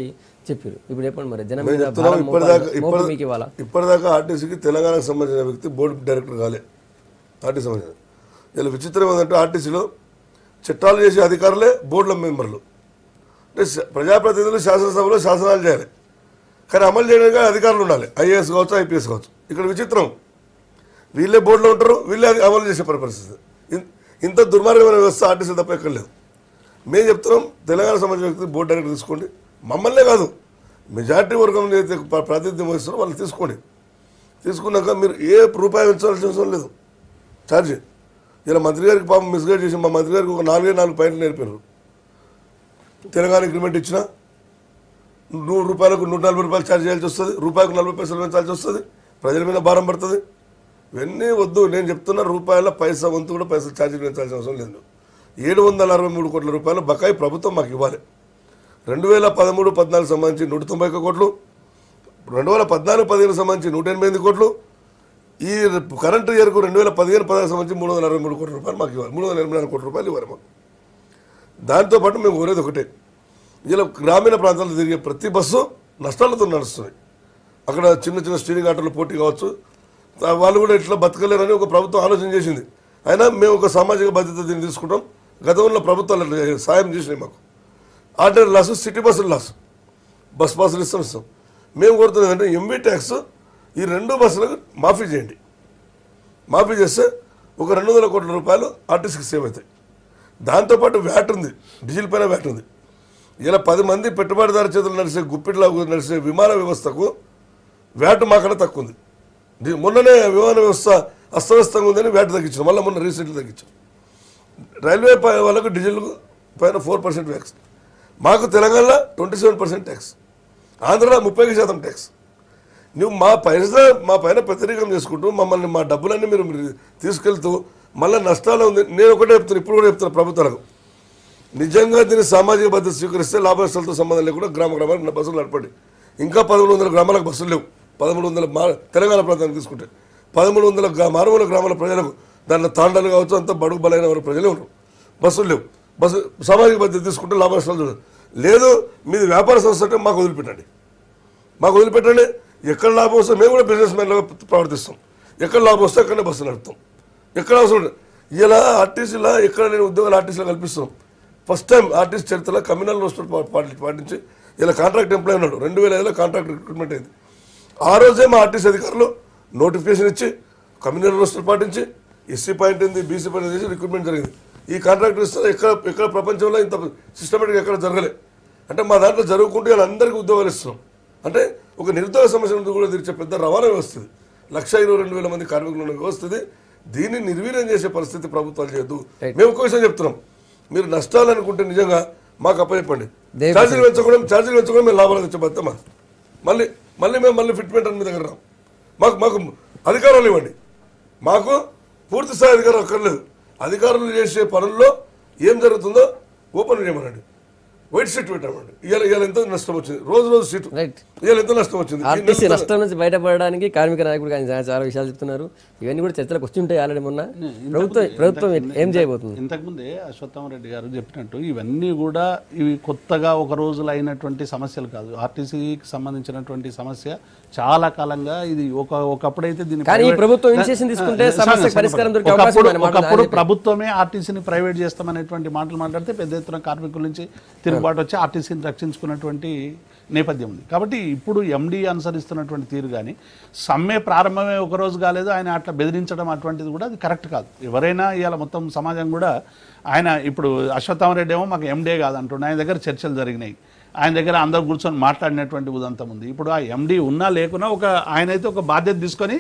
చెప్పారు. ఇప్పుడు చెప్పండి మరి జనం మీద మీకు ఇవ్వాలా? ఇప్పటిదాకా ఆర్టీసీకి తెలంగాణకు సంబంధించిన వ్యక్తి బోర్డు డైరెక్టర్ కాలే. ఆర్టీసీ సంబంధించిన ఇలా విచిత్రం ఏంటంటే ఆర్టీసీలో చట్టాలు చేసే అధికారులే బోర్డుల మెంబర్లు. అంటే ప్రజాప్రతినిధులు శాసనసభలో శాసనాలు చేయాలి, కానీ అమలు చేయడానికి అధికారులు ఉండాలి, ఐఏఎస్ కావచ్చు ఐపీఎస్ కావచ్చు. ఇక్కడ విచిత్రం, వీళ్ళే బోర్డులో ఉంటారు, వీళ్ళే అమలు చేసే పరిస్థితి. ఇంత దుర్మార్గమైన వ్యవస్థ ఆర్టీసీ తప్ప ఎక్కడ లేదు. మేము చెప్తున్నాం తెలంగాణ సంబంధించిన వ్యక్తి బోర్డు డైరెక్టర్ తీసుకోండి, మమ్మల్నే కాదు మెజార్టీ వర్గం అయితే ప్రాతినిధ్యం వహిస్తారో వాళ్ళు తీసుకోండి. తీసుకున్నాక మీరు ఏ రూపాయి పెంచాల్సిన అవసరం లేదు ఛార్జీ. ఇలా మంత్రి గారికి పాపం మిస్గైడ్ చేసి మా మంత్రి గారికి ఒక 4 పాయింట్లు నేర్పారు. తెలంగాణ అగ్రిమెంట్ ఇచ్చినా 100 రూపాయలకు 140 రూపాయలు ఛార్జ్ చేయాల్సి వస్తుంది, రూపాయికి 40 పైసలు పెంచాల్సి వస్తుంది, ప్రజల మీద భారం పడుతుంది. ఇవన్నీ వద్దు. నేను చెప్తున్నా రూపాయల పైసా వంతు కూడా పైసలు ఛార్జీలు పెంచాల్సిన అవసరం లేదు. 763 కోట్ల రూపాయలు బకాయి ప్రభుత్వం మాకు ఇవ్వాలి. 2013-14 సంబంధించి 191 కోట్లు, 2014-15 సంబంధించి 188 కోట్లు, ఈ కరెంటు ఇయర్కు 2015-16 సంబంధించి 363 కోట్ల రూపాయలు మాకు ఇవ్వాలి. 384 కోట్ల రూపాయలు ఇవ్వాలి మాకు. దాంతోపాటు మేము కోరేది ఒకటే, ఇలా గ్రామీణ ప్రాంతాల్లో తిరిగే ప్రతి బస్సు నష్టాలతో నడుస్తుంది. అక్కడ చిన్న చిన్న స్టీరింగ్ ఆటోలు పోటీ కావచ్చు, వాళ్ళు కూడా ఇట్లా బతకలేరని ఒక ప్రభుత్వం ఆలోచన చేసింది. అయినా మేము ఒక సామాజిక బాధ్యత దీన్ని తీసుకుంటాం. గతంలో ప్రభుత్వాలు సాయం చేసినాయి మాకు. ఆర్డినరీ లాస్, సిటీ బస్సులు లాస్, బస్ పాసులు ఇస్తాం. మేము కోరుతున్నది అంటే ఎంబీ ట్యాక్స్ ఈ 2 బస్సులకు మాఫీ చేయండి. మాఫీ చేస్తే ఒక 200 కోట్ల రూపాయలు ఆర్టీసీకి సేవ్ అవుతాయి. దాంతోపాటు వ్యాట్ ఉంది, డీజిల్ పైన వ్యాట్ ఉంది. ఇలా 10 మంది పెట్టుబడిదారు చేతులు నడిచే గుప్పిట్లా నడిచే విమాన వ్యవస్థకు వ్యాట్ మాకన్నా తక్కువ ఉంది. మొన్ననే విమాన వ్యవస్థ అస్తవ్యస్తంగా ఉందని వ్యాట్ తగ్గించారు, మళ్ళీ మొన్న రీసెంట్లీ తగ్గించారు. రైల్వే వాళ్ళకు డీజిల్ పైన 4% ట్యాక్స్, మాకు తెలంగాణలో 27% ట్యాక్స్, ఆంధ్రలో 30% ట్యాక్స్. నువ్వు మా పైన వ్యతిరేకం చేసుకుంటూ మమ్మల్ని మా డబ్బులన్నీ మీరు తీసుకెళ్తూ మళ్ళీ నష్టాలు ఉంది. నేను ఒకటే చెప్తాను, ఇప్పుడు కూడా చెప్తాను ప్రభుత్వాలకు, నిజంగా దీన్ని సామాజిక భద్రత స్వీకరిస్తే లాభ నష్టాలతో సంబంధం లేకుండా గ్రామాలకు బస్సులు నడపండి. ఇంకా 1300 గ్రామాలకు బస్సులు లేవు. 1300 తెలంగాణ ప్రాంతానికి తీసుకుంటే 1300 మారుమూల గ్రామాల ప్రజలకు, దాంట్లో తాండాలు కావచ్చు, అంతా బడుగు బలైన వారు ప్రజలే ఉన్నారు, బస్సులు లేవు. బస్సు సామాజిక భద్రత తీసుకుంటే లాభ నష్టాలు చూడండి. లేదు మీది వ్యాపార సంస్థ అంటే మాకు వదిలిపెట్టండి. ఎక్కడ లాభం వస్తే మేము కూడా బిజినెస్ మ్యాన్లుగా ప్రవర్తిస్తాం. ఎక్కడ లాభం వస్తే అక్కడనే బస్సు నడుపుతాం. ఎక్కడ అవసరం ఇలా ఆర్టీసీలో ఎక్కడ లేని ఉద్యోగాలు ఆర్టీసీలో కల్పిస్తున్నాం. ఫస్ట్ టైం ఆర్టీసీ చరిత్రలో కమ్యూనల్ రోస్టర్ పాటించి ఇలా కాంట్రాక్ట్ ఎంప్లాయ్ ఉన్నాడు. 2005లో కాంట్రాక్ట్ రిక్రూట్మెంట్ అయింది. ఆ రోజే మా ఆర్టీసీ అధికారులు నోటిఫికేషన్ ఇచ్చి కమ్యూనల్ రోస్టర్ పాటించి ఎస్సీ పాయింట్ ఏంది బీసీ పాయింట్ చేసి రిక్రూట్మెంట్ జరిగింది. ఈ కాంట్రాక్టర్ ఇస్తే ఎక్కడ ప్రపంచంలో ఇంత సిస్టమేటిక్ ఎక్కడ జరగలే. అంటే మా దాంట్లో జరుగుకుంటూ ఇలా అందరికీ ఉద్యోగాలు ఇస్తున్నాం. అంటే ఒక నిరుద్యోగ సమస్యను కూడా తీర్చే పెద్ద రవాణా వ్యవస్థ, 122,000 మంది కార్మికులు ఉన్న వ్యవస్థ. దీన్ని నిర్వీర్యం చేసే పరిస్థితి ప్రభుత్వాలు చేయొద్దు. మేము ఒక విషయం చెప్తున్నాం, మీరు నష్టాలు అనుకుంటే నిజంగా మాకు అప్పచెప్పండి. ఛార్జీలు పెంచుకోవడం మేము లాభాలు తెచ్చబోతాం. మళ్ళీ ఫిట్మెంట్ అని మీ దగ్గర రాం. మాకు అధికారాలు ఇవ్వండి. మాకు పూర్తి స్థాయి అధికారం అక్కర్లేదు. అధికారులు చేసే పనుల్లో ఏం జరుగుతుందో ఓపెన్ చేయమనండి. వైట్ సీట్ పెట్టామండి. ఇవాళ ఎంత నష్టం వచ్చింది, రోజు సీటు ఇవాళ ఎంత నష్టం వచ్చింది. ఆర్టీసీ నష్టం నుంచి బయటపడడానికి కార్మిక నాయకుడు ఆయన చాలా విషయాలు చెప్తున్నారు. ఇవన్నీ కూడా చర్చలకు వస్తుంటాయి. ఆల్రెడీ మొన్న ప్రభుత్వం ఏం చేయబోతుంది? ఇంతకుముందే అశ్వత్థామరెడ్డి గారు చెప్పినట్టు ఇవన్నీ కూడా ఇవి కొత్తగా ఒక రోజులో అయినటువంటి సమస్యలు కాదు. ఆర్టీసీకి సంబంధించినటువంటి సమస్య చాలా కాలంగా ఇది ఒకప్పుడైతే దీన్ని ప్రభుత్వం ఇనిషియేషన్ తీసుకుంటే సమస్య పరిష్కారం దొరికే అవకాశం ఉంది. ఒకప్పుడు ప్రభుత్వమే ఆర్టీసీని ప్రైవేట్ చేస్తామనేటువంటి మాటలు మాట్లాడితే పెద్ద ఎత్తున కార్మికుల నుంచి తిరుగుబాటు పాటు వచ్చి ఆర్టీసీని రక్షించుకున్నటువంటి నేపథ్యం ఉంది. కాబట్టి ఇప్పుడు ఎండీ అనుసరిస్తున్నటువంటి తీరు కానీ సమ్మె ప్రారంభమే ఒకరోజు కాలేదు, ఆయన అట్లా బెదిరించడం అటువంటిది కూడా అది కరెక్ట్ కాదు. ఎవరైనా ఇవాళ మొత్తం సమాజం కూడా ఆయన ఇప్పుడు అశ్వత్థామరెడ్డి ఏమో మాకు ఎండే కాదు అంటుండే, ఆయన దగ్గర చర్చలు జరిగినాయి, ఆయన దగ్గర అందరు కూర్చొని మాట్లాడినటువంటి ఉదంతం ఉంది. ఇప్పుడు ఆ ఎండీ ఉన్నా లేకున్నా ఆయన అయితే ఒక బాధ్యత తీసుకొని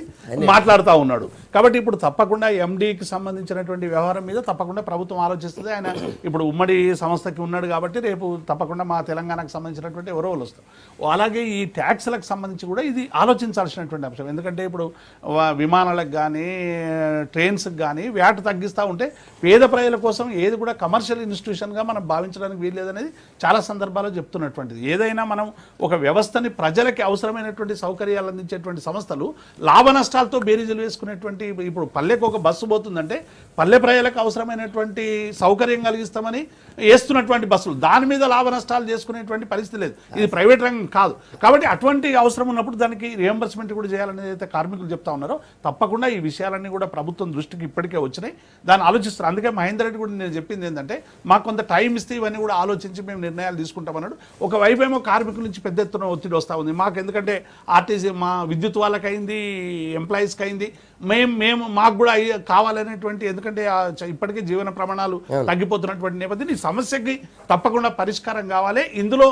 మాట్లాడుతూ ఉన్నాడు. కాబట్టి ఇప్పుడు తప్పకుండా ఎండీకి సంబంధించినటువంటి వ్యవహారం మీద తప్పకుండా ప్రభుత్వం ఆలోచిస్తుంది. ఆయన ఇప్పుడు ఉమ్మడి సంస్థకి ఉన్నాడు కాబట్టి రేపు తప్పకుండా మా తెలంగాణకు సంబంధించినటువంటి ఎవరో వాళ్ళు వస్తారు. అలాగే ఈ ట్యాక్స్లకు సంబంధించి కూడా ఇది ఆలోచించాల్సినటువంటి అంశం. ఎందుకంటే ఇప్పుడు విమానాలకు కానీ ట్రైన్స్కి కానీ వ్యాట్ తగ్గిస్తూ ఉంటే పేద ప్రజల కోసం ఏది కూడా కమర్షియల్ ఇన్స్టిట్యూషన్గా మనం భావించడానికి వీల్లేదనేది చాలా సందర్భాల్లో చెప్తున్నటువంటిది. ఏదైనా మనం ఒక వ్యవస్థని ప్రజలకి అవసరమైనటువంటి సౌకర్యాలు అందించేటువంటి సంస్థలు లాభ నష్టాలతో బేరీజులు వేసుకునేటువంటి, ఇప్పుడు పల్లెకు ఒక బస్సు పోతుందంటే పల్లె ప్రజలకు అవసరమైనటువంటి సౌకర్యం కలిగిస్తామని వేస్తున్నటువంటి బస్సులు, దాని మీద లాభ నష్టాలు చేసుకునేటువంటి పరిస్థితి లేదు. ఇది ప్రైవేట్ రంగం కాదు. కాబట్టి అటువంటి అవసరం ఉన్నప్పుడు దానికి రియంబర్స్మెంట్ కూడా చేయాలనేది అయితే కార్మికులు చెప్తా ఉన్నారో తప్పకుండా ఈ విషయాలన్నీ కూడా ప్రభుత్వం దృష్టికి ఇప్పటికే వచ్చినాయి, దాన్ని ఆలోచిస్తారు. అందుకే మహేందర్ రెడ్డి కూడా నేను చెప్పింది ఏంటంటే మాకు కొంత టైం ఇస్తే ఇవన్నీ కూడా ఆలోచించి మేము నిర్ణయాలు తీసుకుంటామన్నాడు. ఒకవైపు ఏమో కార్మికుల నుంచి పెద్ద ఎత్తున ఒత్తిడి వస్తూ ఉంది మాకు, ఎందుకంటే ఆర్టీసీ మా విద్యుత్ వాళ్ళకి అయింది, ఎంప్లాయీస్కి అయింది, మేము మాకు కూడా కావాలనేటువంటి, ఎందుకంటే ఇప్పటికే జీవన ప్రమాణాలు తగ్గిపోతున్నటువంటి నేపథ్యం ఈ సమస్యకి తప్పకుండా పరిష్కారం కావాలి. ఇందులో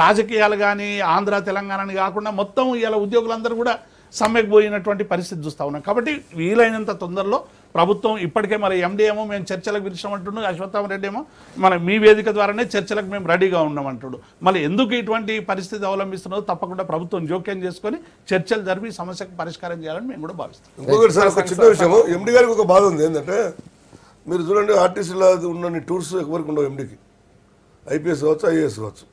రాజకీయాలు కానీ ఆంధ్ర తెలంగాణని కాకుండా మొత్తం ఇలా ఉద్యోగులందరూ కూడా సమ్మెకు పోయినటువంటి పరిస్థితి చూస్తూ ఉన్నాం. కాబట్టి వీలైనంత తొందరలో ప్రభుత్వం ఇప్పటికే మరి ఎండీ ఏమో మేము చర్చలకు పిలిచామంటున్నాడు, అశ్వత్థామరెడ్డి ఏమో మన మీ వేదిక ద్వారానే చర్చలకు మేము రెడీగా ఉన్నామంటున్నాడు. మళ్ళీ ఎందుకు ఇటువంటి పరిస్థితి అవలంబిస్తున్నదో తప్పకుండా ప్రభుత్వం జోక్యం చేసుకొని చర్చలు జరిపి సమస్యకు పరిష్కారం చేయాలని మేము కూడా భావిస్తాం. ఇంకొకటి సార్, ఒక చిన్న విషయం, ఎండీ గారికి ఒక బాధ ఉంది. ఏంటంటే మీరు చూడండి, ఆర్టీసీలో ఉన్న టూర్స్ ఎవరికి ఉండవు, ఎండీకి ఐపీఎస్ కావచ్చు, ఐఏఎస్ కావచ్చు.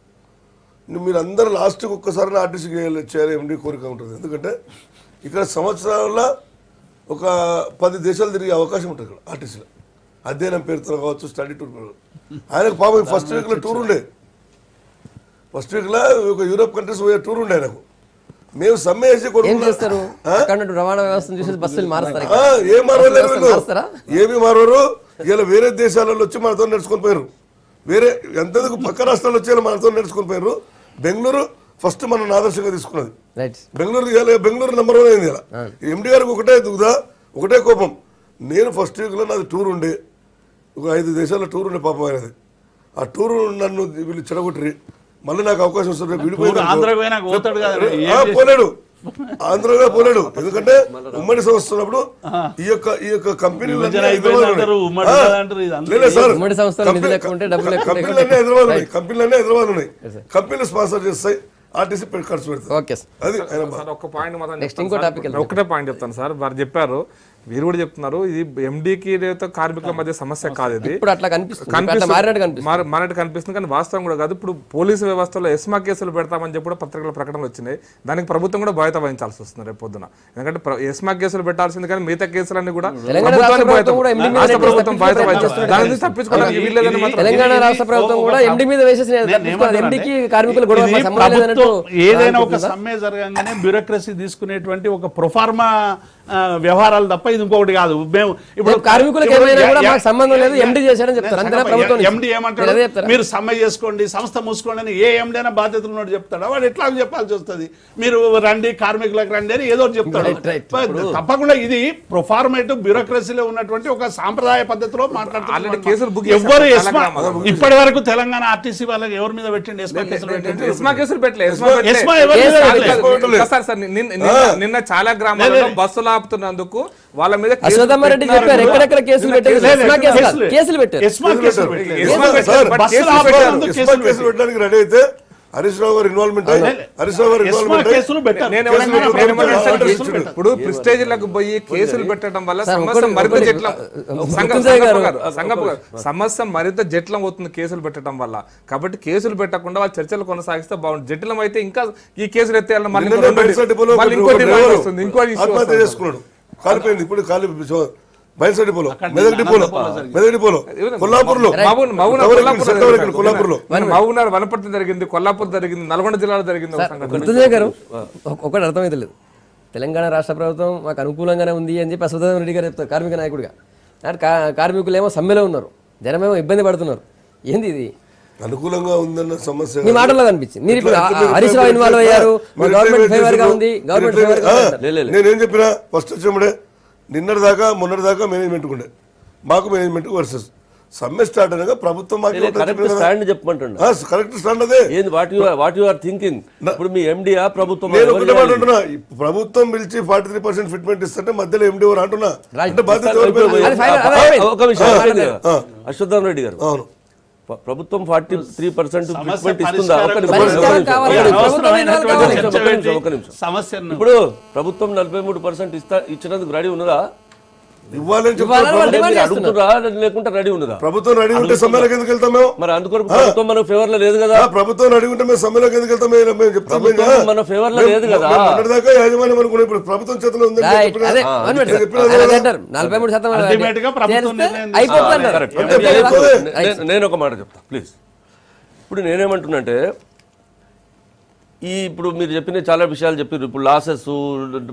మీరు అందరూ లాస్ట్కి ఒక్కసారి ఆర్టీసీకి చేయాలి ఎండీ కోరిక ఉంటుంది. ఎందుకంటే ఇక్కడ సంవత్సరాల ఒక 10 దేశాలు తిరిగే అవకాశం ఉంటుంది ఇక్కడ ఆర్టీసీలో, అధ్యయనం పేరుతో కావచ్చు, స్టడీ టూర్ కావచ్చు. ఆయనకు పాపం ఫస్ట్ వీక్లో టూర్ ఉండే, ఫస్ట్ వీక్లో ఒక యూరోప్ కంట్రీస్ పోయే టూర్ ఉండే ఆయనకు. మేము సమ్మె చేసి రవాణా వ్యవస్థను చూసి బస్సులు మారుస్తారు, ఏం మారలేరు, ఏమి మారరు. ఇలా వేరే దేశాలలో వచ్చి మనతో నడుచుకొని పోయారు, వేరే ఎంతకు పక్క రాష్ట్రాలు వచ్చి మనతో నడుచుకొని పోయారు. బెంగళూరు ఫస్ట్ మనం ఆదర్శంగా తీసుకున్నది, బెంగళూరు నెంబర్ 1 అయింది. ఇలా ఎండీ గారికి ఒకటే కోపం, నేను ఫస్ట్ వీక్లో నాది టూర్ ఉండే, ఒక 5 దేశాల టూర్ ఉండే పాపం ఆయనది. ఆ టూరు నన్ను వీళ్ళు చెడగొట్టి మళ్ళీ నాకు అవకాశం వస్తుంది, విడిపోయినాడు, ఆంధ్రగా పోలేడు. ఎందుకంటే ఉమ్మడి సంస్థ ఉన్నప్పుడు ఈ యొక్క కంపెనీలన్నీ హైదరాబాద్ ఉన్నాయి, కంపెనీలు స్పాన్సర్ చేస్తాయి, ఆర్టీసీ ఖర్చు పెడతారు. అది ఒక పాయింట్ మాత్రం ఒకటే పాయింట్ చెప్తాను సార్. వారు చెప్పారు, వీరు కూడా చెప్తున్నారు, ఇది ఎండీకి కార్మికుల మధ్య సమస్య కాదు, ఇది మారినట్టు కనిపిస్తుంది, కానీ వాస్తవం కూడా కాదు. ఇప్పుడు పోలీసు వ్యవస్థలో ఎస్మా కేసులు పెడతామని చెప్పి కూడా పత్రికల ప్రకటనలు వచ్చినాయి. దానికి ప్రభుత్వం కూడా బాధ్యత వహించాల్సి వస్తుంది రేపు పొద్దున. ఎందుకంటే ఎస్మా కేసులు పెట్టాల్సింది, కానీ మిగతా కేసులన్నీ కూడా రాష్ట్ర ప్రభుత్వం బాధ్యత వహించాల్సి, దాని నుంచి తప్పించుకోవడానికి వీల్లేదని మాత్రం తెలంగాణ రాష్ట్ర ప్రభుత్వం కూడా ఎండీ మీద ఏదైనా ఒక సమ్మె జరగగానే బ్యూరోక్రసీ తీసుకునేటువంటి ఒక ప్రొఫార్మా వ్యవహారాలు తప్ప ఇది ఇంకొకటి కాదు. మేము ఇప్పుడు కార్మికులకు సంబంధం లేదు, ఎండీ చేశాడని చెప్తారు. ఎండీ ఏమంటారు, మీరు సమ్మె చేసుకోండి, సంస్థ మూసుకోండి అని ఏ ఎండీ అయినా బాధ్యతలు ఉన్నట్టు చెప్తాడు. వాడు ఎట్లా చెప్పాల్సి వస్తుంది, మీరు రండి కార్మికులకు రండి అని ఏదో చెప్తాడు. తప్పకుండా ఇది ప్రొఫార్మేటివ్ బ్యూరోక్రసీలో ఉన్నటువంటి ఒక సాంప్రదాయ పద్ధతిలో మాట్లాడుతున్నారు. ఎవరు ఇప్పటి వరకు తెలంగాణ ఆర్టీసీ వాళ్ళకి ఎవరి మీద పెట్టండి ఎస్మా కేసులు పెట్టలేదు. నిన్న చాలా గ్రామాలలో బస్సులు ఆపుతున్నందుకు వాళ్ళ మీద అశ్వత్థామరెడ్డి చెప్పారు, ఎక్కడెక్కడ కేసులు పెట్టడానికి రెడీ అయితే హరీష్ రావు గారు ఇన్వాల్వ్మెంట్, ఇప్పుడు ప్రిస్టేజ్లకు పోయి కేసులు పెట్టడం వల్ల సమస్య మరింత జట్లం అవుతుంది కేసులు పెట్టడం వల్ల. కాబట్టి కేసులు పెట్టకుండా వాళ్ళు చర్చలు కొనసాగిస్తే బాగుంటుంది. జటిలం అయితే ఇంకా ఈ కేసులు ఎత్తేయాలని మళ్ళీ ఇంకో చేసుకున్నాడు, కాలిపోయింది. ఇప్పుడు కాలి బయలుసరి డిపోలో, మెదక్ డిపోలో, కొల్లాపూర్లో, వనపర్తి జరిగింది, కొల్లాపూర్ జరిగింది, నల్గొండ జిల్లాలో జరిగింది. గారు ఒకటి అర్థమైతే లేదు, తెలంగాణ రాష్ట్ర ప్రభుత్వం మాకు అనుకూలంగానే ఉంది అని చెప్పి అశ్వత్థామరెడ్డి గారు చెప్తారు కార్మిక నాయకుడిగా. కార్మికులు ఏమో సమ్మెలో ఉన్నారు, జనమేమో ఇబ్బంది పడుతున్నారు. ఏంది ఇది? అనుకూలంగా ఉందన్న సమస్య మీ మాటల్లో కనిపించింది. మీరు ఇప్పుడు హరీష్ రావు ఇన్వాల్వ్ అయ్యారు, గవర్నమెంట్ ఫేవర్ గా ఉంది, గవర్నమెంట్ ఫేవర్ గా ఉంది. నేనేం చెప్పినా ఫస్ట్ వచ్చేముడే నిన్నటి దాకా మొన్నటి దాకా మేనేజ్మెంట్ ఉండే, మాకు మేనేజ్మెంట్ వర్సెస్ సమ్మె స్టార్ట్ అనగా ప్రభుత్వం కరెక్ట్ స్టాండ్ చెప్పమంటున్నా. కరెక్ట్ స్టాండ్ అదే వాట్ యు ఆర్ థింకింగ్. ఇప్పుడు మీ ఎండి ప్రభుత్వం నేను ఒకటే మాట అంటున్నా, ప్రభుత్వం పిలిచి 43% ఫిట్మెంట్ ఇస్తుంటే మధ్యలో ఎండి ఎవరు అంటున్నా అంటే బాధ్యత ఎవరి మీద? ఒక విషయం అశ్వత్థామ రెడ్డి గారు, అవును ప్రభుత్వం 43% ఫిట్మెంట్ ఇస్తుందా? ఒక నిమిషం. సమస్య ఇప్పుడు ప్రభుత్వం 43% ఇచ్చినందుకు రెడీ ఉన్నదా? ఇవ్వాలని చెప్పి అడుగుతున్నా లేకుంటే రెడీ ఉన్నదా? ప్రభుత్వం రెడీ ఉంటే సమ్మెలోకి ఎందుకు వెళ్తాం మేము? మరి అందుకొరకు ప్రభుత్వం మన ఫేవర్ లో లేదు కదా. ప్రభుత్వం రెడీ ఉంటే మేము సమ్మెలోకి ఎందుకు వెళ్తాం? మేము చెప్తాం మన ఫేవర్ లో లేదు కదా. దాకా యాజమాన్యం అనుకున్నాం, ఇప్పుడు ప్రభుత్వం చేతిలో ఉంది. 43% నేను ఒక మాట చెప్తా ప్లీజ్. ఇప్పుడు నేనేమంటున్నంటే ఇప్పుడు మీరు చెప్పిన చాలా విషయాలు చెప్పారు. ఇప్పుడు లాసెస్,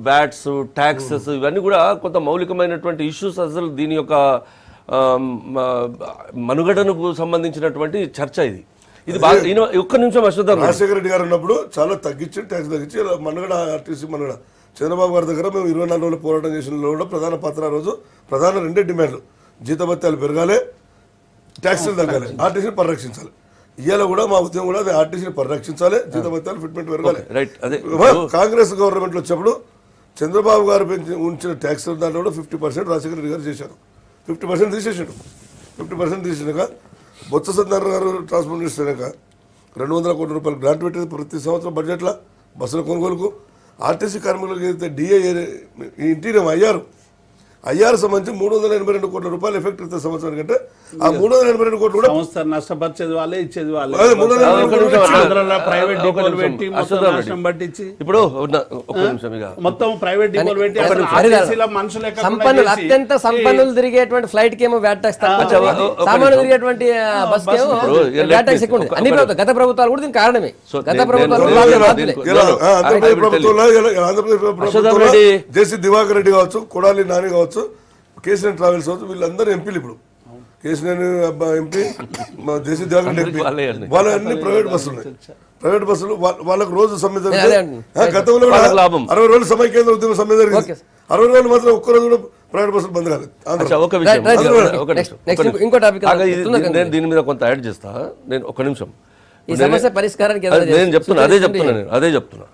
వ్యాట్స్, ట్యాక్సెస్ ఇవన్నీ కూడా కొంత మౌలికమైనటువంటి ఇష్యూస్. అసలు దీని యొక్క మనుగడకు సంబంధించినటువంటి చర్చ ఇది బాగా. ఒక్క నిమిషం అశ్వత్థామ. రాజశేఖర రెడ్డి గారు ఉన్నప్పుడు చాలా తగ్గించి ట్యాక్స్ తగ్గించి మనుగడ ఆర్టీసీ మనుగడ చంద్రబాబు గారి దగ్గర మేము 24 రోజులు పోరాటం చేసిన కూడా ప్రధాన పాత్ర రోజు ప్రధాన 2 డిమాండ్లు: జీతభత్యాలు పెరగాలి, ట్యాక్సులు తగ్గాలి, ఆర్టీసీని పరిరక్షించాలి. ఇవాళ కూడా మా ఉద్యమం కూడా అది ఆర్టీసీని పరిరక్షించాలి, జీతభత్యాలు ఫిట్మెంట్ పెరగాలి. కాంగ్రెస్ గవర్నమెంట్ వచ్చినప్పుడు చంద్రబాబు గారు ఉంచిన ట్యాక్స్ దాంట్లో కూడా 50% రాజశేఖర రెడ్డి గారు చేశారు. 50% తీసేసాడు. 50% తీసినాక బొత్స సత్యనారాయణ గారు ట్రాన్స్పోర్ట్ మినిస్టర్ అయినాక 200 కోట్ల రూపాయలు గ్రాంట్ పెట్టేది ప్రతి సంవత్సరం బడ్జెట్లో బస్సుల కొనుగోలుకు. ఆర్టీసీ కార్మికులకు ఏదైతే డిఏ ఇంటీరియం ఐఆర్ సంబంధించి 382 కోట్ల రూపాయలు ఎఫెక్ట్ ఇస్తే సంవత్సరం కంటే ఆ 382 కోట్లు కూడా సంస్థ నష్టపరిచేది వాళ్ళే, ఇచ్చేది వాళ్ళే. ప్రైవేట్ డిపోలు పెట్టి ఇప్పుడు మొత్తం ప్రైవేట్ డిపోలు పెట్టి సంపన్నులు, అత్యంత సంపన్నులు తిరిగేటువంటి ఫ్లైట్ కి ఏమో వ్యాట్ ట్యాక్స్ తక్కువ, సామాన్యులు తిరిగేటువంటి బస్ కి ఏమో వ్యాట్ ట్యాక్స్ ఎక్కువ ఉంది. అన్ని ప్రభుత్వం, గత ప్రభుత్వాలు కూడా దీనికి కారణమే. గత ప్రభుత్వాలు జేసీ దివాకర్ రెడ్డి కావచ్చు, కొడాలి నాని కావచ్చు, కేసీఆర్ ట్రావెల్స్ కావచ్చు, వీళ్ళందరూ ఎంపీలు. ఇప్పుడు కేసీఆర్ ఎంపీ, జేసీ దివాకర్ రెడ్డి ఎంపీ, వాళ్ళ అన్ని ప్రైవేట్ బస్సులు ఉన్నాయి. ప్రైవేట్ బస్సులు వాళ్ళకు రోజు సమ్మె జరిగింది. గతంలో 60 రోజులు సమైక్యాంధ్ర ఉద్యమ సమ్మె జరిగింది. 60 రోజులు మాత్రం ఒక్కరోజు కూడా ప్రైవేట్ బస్సులు బంద్ కాలేదు. ఇంకో టాపిక్ నేను దీని మీద కొంత యాడ్ చేస్తా. నేను ఒక నిమిషం, ఈ సమస్య పరిష్కారానికి నేను చెప్తున్నా, అదే చెప్తున్నా.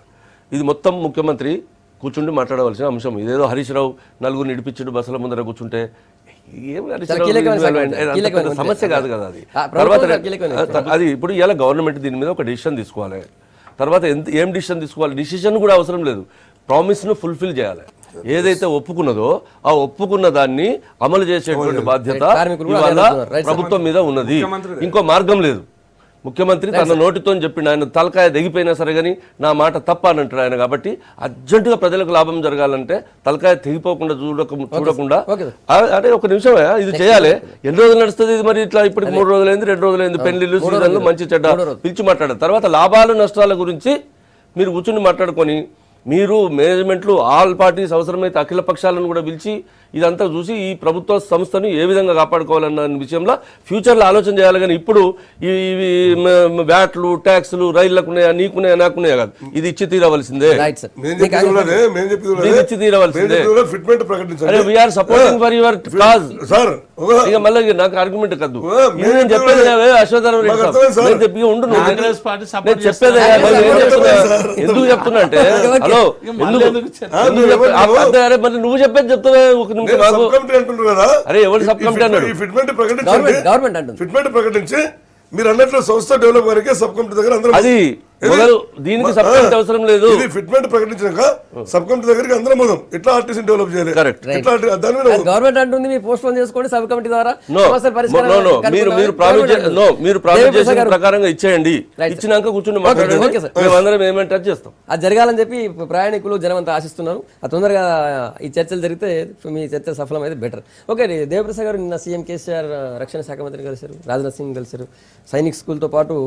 ఇది మొత్తం ముఖ్యమంత్రి కూర్చుండి మాట్లాడవలసిన అంశం. ఇదేదో హరీష్ రావు నలుగురిని ఇడిపించుడు బస్సుల ముందర కూర్చుంటే సమస్య కాదు కదా అది. తర్వాత అది ఇప్పుడు ఇలా గవర్నమెంట్ దీని మీద ఒక డిసిషన్ తీసుకోవాలి. తర్వాత ఏం డిసిషన్ తీసుకోవాలి? డిసిషన్ కూడా అవసరం లేదు, ప్రామిస్ను ఫుల్ఫిల్ చేయాలి. ఏదైతే ఒప్పుకున్నదో ఆ ఒప్పుకున్న దాన్ని అమలు చేసేటువంటి బాధ్యత ఇవాళ ప్రభుత్వం మీద ఉన్నది. ఇంకో మార్గం లేదు. ముఖ్యమంత్రి తన నోటితో చెప్పిండు, ఆయన తలకాయ దిగిపోయినా సరే కానీ నా మాట తప్ప అని అంటాడు ఆయన. కాబట్టి అర్జెంటుగా ప్రజలకు లాభం జరగాలంటే తలకాయ తెగిపోకుండా చూడకుండా అంటే ఒక నిమిషం ఇది చేయాలి. ఎన్ని రోజులు నడుస్తుంది ఇది? మరి ఇట్లా ఇప్పటికి 3 రోజులైంది, 2 రోజులైంది, పెళ్లిళ్ళు, సీజన్లు, మంచి చెడ్డ పిలిచి మాట్లాడారు. తర్వాత లాభాలు నష్టాల గురించి మీరు కూర్చుని మాట్లాడుకొని మీరు మేనేజ్మెంట్లు ఆల్ పార్టీస్ అవసరమైతే అఖిల పక్షాలను కూడా పిలిచి ఇదంతా చూసి ఈ ప్రభుత్వ సంస్థను ఏ విధంగా కాపాడుకోవాలన్న విషయంలో ఫ్యూచర్లో ఆలోచన చేయాలి. కానీ ఇప్పుడు ఇవి వ్యాట్లు, ట్యాక్స్లు రైళ్లకున్నాయా, నీకున్నాయా, నాకున్నాయా కాదు, ఇది ఇచ్చి తీరవలసిందే. ఇచ్చి తీరవలసిందే. We're supporting for your cause. ఇక మళ్ళీ నాకు ఆర్గ్యుమెంట్ కాదు. నేను చెప్పేది అశ్వత్థామ రెడ్డి నేను చెప్పి ఉండు, నేను చెప్పేది ఎందుకు చెప్తున్నా అంటే హలో అరే మరి నువ్వు చెప్పేది చెప్తావా? ఒక నిమిషం అరే ఎవరు సబ్ కమిటీ అన్నాడు? గవర్నమెంట్ అంటుంది. ఫిట్మెంట్ ప్రకటించి మీరు అన్నట్లు సంస్థ డెవలప్ వరకే సబ్ కమిటీ దగ్గర అందరూ అది దీనికి సబ్ కమిటీ అవసరం లేదు. ఇది ఫిట్మెంట్ ప్రకటించాక సబ్ కమిటీ దగ్గరికి అందరం పోదాం, ఎట్లా ఆర్టీసీ డెవలప్ చేయాలి. గవర్నమెంట్ అంటుంది మీరు పోస్ట్ పోన్ చేసుకోండి సబ్ కమిటీ ద్వారా. మీరు ప్రాజెక్ట్ చేసిన ప్రకారంగా ఇచ్చేయండి, ఇచ్చినాక కూర్చుని మాట్లాడండి, మేమందరం ఏమంటే చేస్తాం. అది జరగాలని చెప్పి ప్రయాణికులు జనం అంతా ఆశిస్తున్నారు. ఆ తొందరగా ఈ చర్చలు జరిగితే మీ చర్చ సఫలం అయితే బెటర్. ఓకే, దేవప్రసాద్ గారు నిన్న సీఎం కేసీఆర్ రక్షణ శాఖ మంత్రిని కలిశారు, రాజ్నాథ్ సింగ్ కలిశారు, సైనిక్ స్కూల్తో పాటు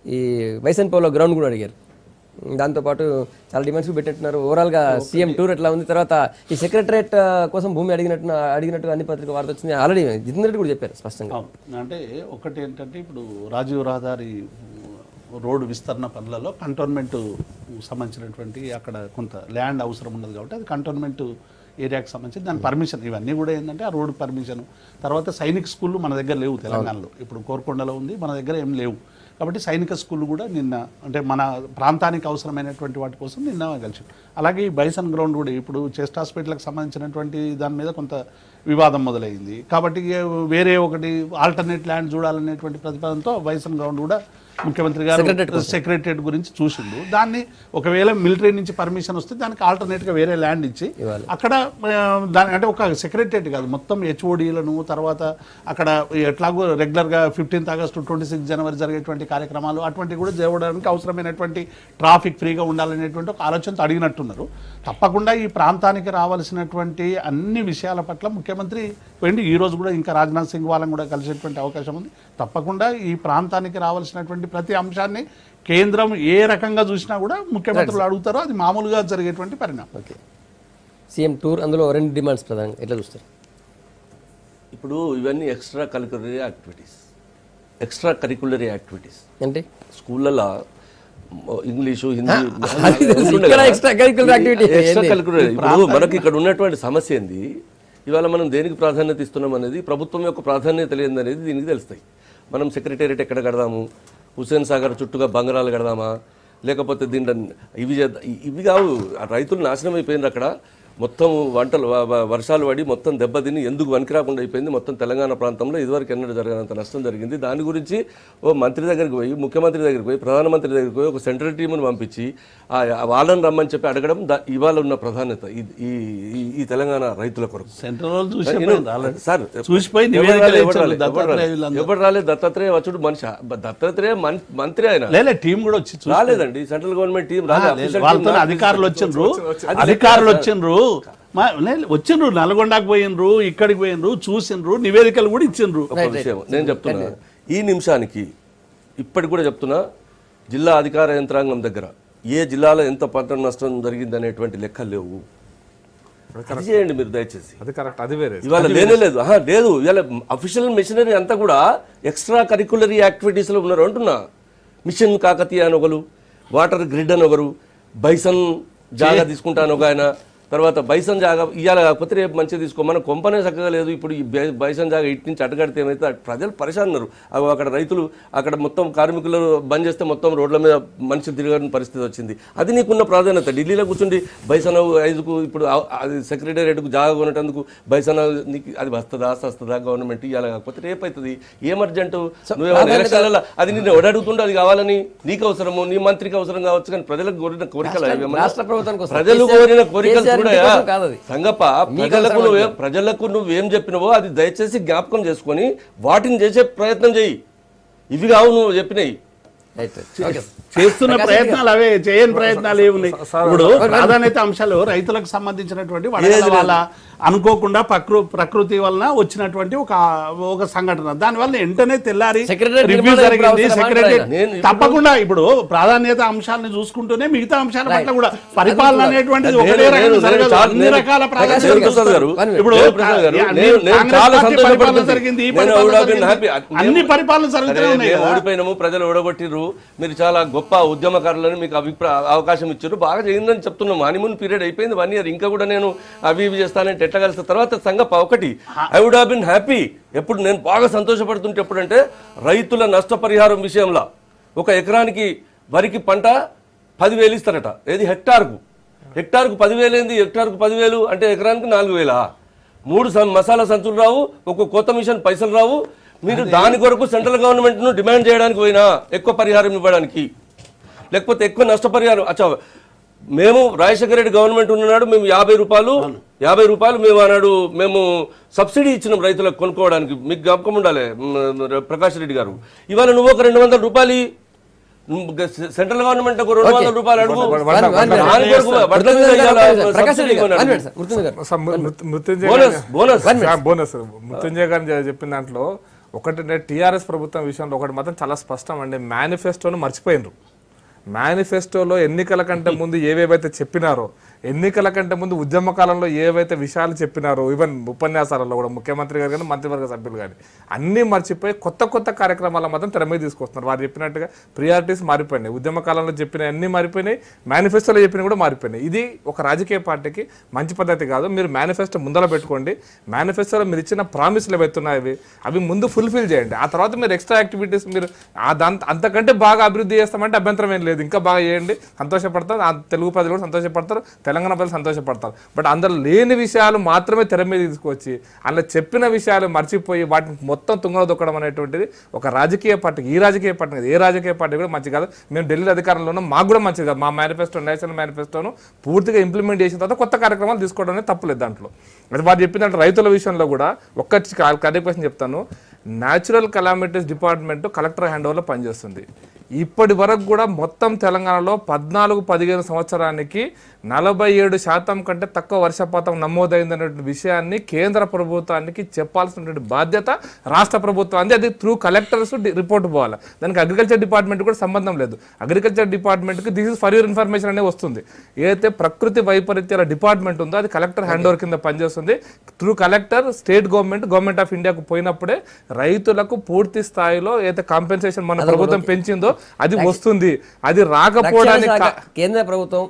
ఈ బైసన్పోలో గ్రౌండ్ కూడా అడిగారు. దాంతోపాటు చాలా డిమాండ్స్ పెట్టినట్టున్నారు. ఓవరాల్గా సీఎం టూర్ ఎట్లా ఉంది, తర్వాత ఈ సెక్రటరేట్ కోసం భూమి అడిగినట్టు అన్ని పత్రిక వార్త వచ్చింది. ఆల్రెడీ జితేందర్ రెడ్డి కూడా చెప్పారు స్పష్టంగా. అంటే ఒకటి ఏంటంటే ఇప్పుడు రాజీవ్ రహదారి రోడ్డు విస్తరణ పనులలో కంటోన్మెంట్ సంబంధించినటువంటి అక్కడ కొంత ల్యాండ్ అవసరం ఉన్నది కాబట్టి అది కంటోన్మెంట్ ఏరియాకి సంబంధించి దాని పర్మిషన్ ఇవన్నీ కూడా ఏంటంటే ఆ రోడ్డు పర్మిషన్, తర్వాత సైనిక స్కూళ్ళు మన దగ్గర లేవు తెలంగాణలో, ఇప్పుడు కోరుకొండలో ఉంది, మన దగ్గర ఏం లేవు. కాబట్టి సైనిక స్కూళ్ళు కూడా నిన్న అంటే మన ప్రాంతానికి అవసరమైనటువంటి వాటి కోసం నిన్న కలిసి, అలాగే ఈ బైసన్ గ్రౌండ్ కూడా ఇప్పుడు చెస్ట్ హాస్పిటల్కి సంబంధించినటువంటి దాని మీద కొంత వివాదం మొదలైంది. కాబట్టి వేరే ఒకటి ఆల్టర్నేట్ ల్యాండ్ చూడాలనేటువంటి ప్రతిపాదనతో బైసన్ గ్రౌండ్ కూడా ముఖ్యమంత్రి గారు సెక్రటరేట్ గురించి చూసిండు. దాన్ని ఒకవేళ మిలిటరీ నుంచి పర్మిషన్ వస్తే దానికి ఆల్టర్నేట్గా వేరే ల్యాండ్ ఇచ్చి అక్కడ దాని అంటే ఒక సెక్రటరేట్ కాదు మొత్తం హెచ్ఓడీలను, తర్వాత అక్కడ ఎట్లాగో రెగ్యులర్గా 15th ఆగస్టు 26 జనవరి జరిగేటువంటి కార్యక్రమాలు అటువంటివి కూడా చేయడానికి అవసరమైనటువంటి ట్రాఫిక్ ఫ్రీగా ఉండాలనేటువంటి ఒక ఆలోచనతో అడిగినట్టున్నారు. తప్పకుండా ఈ ప్రాంతానికి రావాల్సినటువంటి అన్ని విషయాల పట్ల ముఖ్యమంత్రి పోయింది. ఈరోజు కూడా ఇంకా రాజ్నాథ్ సింగ్ వాళ్ళని కూడా కలిసేటువంటి అవకాశం ఉంది. తప్పకుండా ఈ ప్రాంతానికి రావాల్సినటువంటి ప్రతి అంశాన్ని కేంద్రం ఏ రకంగా చూసినా కూడా ముఖ్యమంత్రులు అడుగుతారో అది మామూలుగా జరిగేటువంటి పరిణామం. ఓకే, సీఎం టూర్ అందులో 2 డిమాండ్స్ ప్రధానంగా ఎట్లా చూస్తారు? ఇప్పుడు ఇవన్నీ ఎక్స్ట్రా కరికులరీ యాక్టివిటీస్ అంటే స్కూళ్ళలో ఇంగ్లీషు, హిందీ, ఎక్స్ట్రా కరికులర్ ఇప్పుడు మనకి ఇక్కడ ఉన్నటువంటి సమస్య ఏంది, ఇవాళ మనం దేనికి ప్రాధాన్యత ఇస్తున్నాం అనేది, ప్రభుత్వం యొక్క ప్రాధాన్యత లేదనేది దీనికి తెలుస్తాయి. మనం సెక్రటేరియట్ ఎక్కడ కడదాము, హుస్సేన్ సాగర్ చుట్టూగా బంగారాలు కడదామా, లేకపోతే దీంట్లో ఇవి కావు. రైతులు నాశనం అయిపోయింది అక్కడ, మొత్తం వర్షాలు పడి మొత్తం దెబ్బతిని ఎందుకు వనికి రాకుండా అయిపోయింది. మొత్తం తెలంగాణ ప్రాంతంలో ఇదివరకు ఎన్నడూ జరగనంత నష్టం జరిగింది. దాని గురించి ఓ మంత్రి దగ్గరికి పోయి, ముఖ్యమంత్రి దగ్గరికి పోయి, ప్రధానమంత్రి దగ్గరికి పోయి ఒక సెంట్రల్ టీమును పంపించి వాళ్ళని రమ్మని చెప్పి అడగడం ఇవాళ ఉన్న ప్రాధాన్యత ఈ తెలంగాణ రైతుల కొరకు. సార్ ఎవరు రాలేదు, దత్తాత్రేయ వచ్చుడు మనిషి, దత్తాత్రేయ మంత్రి ఆయన టీం కూడా వచ్చి రాలేదండి, సెంట్రల్ గవర్నమెంట్ టీం అధికారులు వచ్చిండ్రు వచ్చిండ్రు, నల్గొండకు పోయినరు, ఇక్కడికి పోయినరు, చూసిండ్రు, నివేదికలు కూడా ఇచ్చిండ్రు. నేను చెప్తున్నా ఈ నిమిషానికి ఇప్పటికి కూడా చెప్తున్నా, జిల్లా అధికార యంత్రాంగం దగ్గర ఏ జిల్లాలో ఎంత పంట నష్టం జరిగింది అనేటువంటి లెక్కలు లేవు. అది చేయండి మీరు దయచేసి. ఇవాళ లేదు ఇవాళ అఫీషియల్ మిషనరీ అంతా కూడా ఎక్స్ట్రా కరికులరీ యాక్టివిటీస్ లో ఉన్నారు అంటున్నా. మిషన్ కాకతీయ అని ఒకరు, వాటర్ గ్రిడ్ అని ఒకరు, బైసన్ జాగా తీసుకుంటాను ఒక ఆయన, తర్వాత బైసన్ జాగా ఇవ్వాలి కాకపోతే రేపు మంచిగా తీసుకో, మన కొంపనే చక్కగా లేదు. ఇప్పుడు ఈ బైసన్ జాగా ఇటు నుంచి అడ్డగడితే ఏమైతే ప్రజలు పరిశాన్ ఉన్నారు. అక్కడ రైతులు అక్కడ మొత్తం కార్మికులు బంద్ చేస్తే మొత్తం రోడ్ల మీద మనుషులు తిరగని పరిస్థితి వచ్చింది. అది నీకున్న ప్రాధాన్యత. ఢిల్లీలో కూర్చుండి బైసన్ 5కు ఇప్పుడు అది సెక్రటేరియట్కు జాగా కొనేటందుకు బైసన్ నీకు అది వస్తుందా గవర్నమెంట్ ఇవ్వాలి కాకపోతే రేపు అవుతుంది. ఏం అర్జెంటు నువ్వు ఎలక్షన్లలో అది నిన్ను ఎవడడుగుతుండో అది కావాలని నీకు అవసరము, నీ మంత్రికి అవసరం కావచ్చు, కానీ ప్రజలకు కోరిన కోరికలు ప్రజలు కోరిన కోరికలు సంగప్ప ప్రజలకు నువ్వేం చెప్పినవో అది దయచేసి జ్ఞాపకం చేసుకొని వాటిని చేసే ప్రయత్నం చేయి. ఇవి కావు నువ్వు చెప్పినవి. చేస్తున్న ప్రయత్నాలు అవే, చేయని ప్రయత్నాలు ఏమున్నాయి? ఇప్పుడు ప్రాధాన్యత అంశాలు రైతులకు సంబంధించినటువంటి వాళ్ళ అనుకోకుండా ప్రకృతి వలన వచ్చినటువంటి ఒక సంఘటన, దానివల్ల వెంటనే తెల్లారి రివ్యూ జరిగింది సెక్రటరీ. తప్పకుండా ఇప్పుడు ప్రాధాన్యత అంశాలను చూసుకుంటూనే మిగతా అంశాల పట్ల కూడా పరిపాలన అనేటువంటిది ఒకటే రకంగా జరగదు. అన్ని రకాల ఇప్పుడు పరిపాలన జరిగింది, అన్ని పరిపాలన జరుగుతూనే ఉన్నాయి. ఓడిపోయినాము, ప్రజలు ఓడగొట్టిర్రు, మీరు చాలా గొప్ప ఉద్యమకారులని మీకు అవకాశం ఇచ్చారు, బాగా చేయిందని చెప్తున్నాం. హనీమూన్ పీరియడ్ అయిపోయింది 1 year, ఇంకా కూడా నేను అవి చేస్తానంటే ఎట్లా కలిసిన తర్వాత సంగప్ప ఒకటి I would have been happy. ఎప్పుడు నేను బాగా సంతోషపడుతుంటే ఎప్పుడంటే రైతుల నష్టపరిహారం విషయంలో 1 ఎకరానికి వరికి పంట 10,000 ఇస్తారట. ఏది హెక్టార్కు 10,000 ఏంది, హెక్టార్కు 10,000 అంటే ఎకరానికి 4,000. 3 మసాలా సంచులు రావు, ఒక కొత్త మిషన్ పైసలు రావు. మీరు దాని కొరకు సెంట్రల్ గవర్నమెంట్ను డిమాండ్ చేయడానికి పోయినా ఎక్కువ పరిహారం ఇవ్వడానికి, లేకపోతే ఎక్కువ నష్టపరిహారం. అచ్చా, మేము రాజశేఖర రెడ్డి గవర్నమెంట్ ఉన్నాడు, మేము 50 రూపాయలు మేము అన్నాడు మేము సబ్సిడీ ఇచ్చినాం రైతులకు కొనుక్కోవడానికి. మీకు జ్ఞాపకం ఉండాలి ప్రకాష్ రెడ్డి గారు. ఇవాళ నువ్వు ఒక 200 రూపాయలు సెంట్రల్ గవర్నమెంట్ ఒక 200 రూపాయలు అడుగు. మృత్యుంజయ గారు చెప్పిన దాంట్లో ఒకటి టీఆర్ఎస్ ప్రభుత్వం విషయంలో ఒకటి మాత్రం చాలా స్పష్టం అండి, మేనిఫెస్టోను మర్చిపోయినరు. మేనిఫెస్టోలో ఎన్నికల కంటే ముందు ఏవేవైతే చెప్పినారో, ఎన్నికల కంటే ముందు ఉద్యమ కాలంలో ఏవైతే విషయాలు చెప్పినారో, ఈవెన్ ఉపన్యాసాలలో కూడా ముఖ్యమంత్రి గారు కానీ మంత్రివర్గ సభ్యులు కానీ అన్నీ మర్చిపోయి కొత్త కొత్త కార్యక్రమాల మాత్రం తెర మీద తీసుకొస్తున్నారు. వారు చెప్పినట్టుగా ప్రియారిటీస్ మారిపోయినాయి, ఉద్యమ కాలంలో చెప్పిన అన్నీ మారిపోయినాయి, మేనిఫెస్టోలో చెప్పిన కూడా మారిపోయినాయి. ఇది ఒక రాజకీయ పార్టీకి మంచి పద్ధతి కాదు. మీరు మేనిఫెస్టో ముందర పెట్టుకోండి, మేనిఫెస్టోలో మీరు ఇచ్చిన ప్రామిస్లు ఏవైతున్నాయి అవి ముందు ఫుల్ఫిల్ చేయండి. ఆ తర్వాత మీరు ఎక్స్ట్రా యాక్టివిటీస్ మీరు అంతకంటే బాగా అభివృద్ధి చేస్తామంటే అభ్యంతరం ఏం లేదు, ఇంకా బాగా చేయండి, సంతోషపడతారు. ఆ తెలుగు ప్రజలు కూడా సంతోషపడతారు, తెలంగాణ ప్రజలు సంతోషపడతారు. బట్ అందులో లేని విషయాలు మాత్రమే తెర మీద తీసుకొచ్చి అందులో చెప్పిన విషయాలు మర్చిపోయి వాటిని మొత్తం తుంగలో దొక్కడం అనేటువంటిది ఒక రాజకీయ పార్టీకి, ఈ రాజకీయ పార్టీ కాదు, ఏ రాజకీయ పార్టీ కూడా మంచి కాదు. మేము ఢిల్లీ అధికారంలో ఉన్నాం, మాకు కూడా మంచిది కాదు. మా మేనిఫెస్టో, నేషనల్ మేనిఫెస్టోను పూర్తిగా ఇంప్లిమెంట్ చేసిన తర్వాత కొత్త కార్యక్రమాలు తీసుకోవడం అనేది తప్పులేదు దాంట్లో. అది వారు చెప్పినట్టు రైతుల విషయంలో కూడా ఒక్క క్వశ్చన్ చెప్తాను. Natural calamities department collector hand ఓవర్లో పనిచేస్తుంది. ఇప్పటి వరకు కూడా మొత్తం తెలంగాణలో 14-15 సంవత్సరానికి 47% కంటే తక్కువ వర్షపాతం నమోదైందనే విషయాన్ని కేంద్ర ప్రభుత్వానికి చెప్పాల్సినటువంటి బాధ్యత రాష్ట్ర ప్రభుత్వానికి. అది త్రూ కలెక్టర్స్ రిపోర్ట్ పోవాలి. దానికి అగ్రికల్చర్ డిపార్ట్మెంట్ కూడా సంబంధం లేదు. అగ్రికల్చర్ డిపార్ట్మెంట్కి this is for your information అనేది వస్తుంది. ఏదైతే ప్రకృతి వైపరీత్యాల డిపార్ట్మెంట్ ఉందో అది కలెక్టర్ హ్యాండ్ ఓవర్ కింద పనిచేస్తుంది. Through collector state government of ఇండియాకు పోయినప్పుడే రైతులకు పూర్తి స్థాయిలో ఏదైతే కాంపెన్సేషన్ మన ప్రభుత్వం పెంచిందో అది వస్తుంది. అది రాకపోవడానికి కేంద్ర ప్రభుత్వం,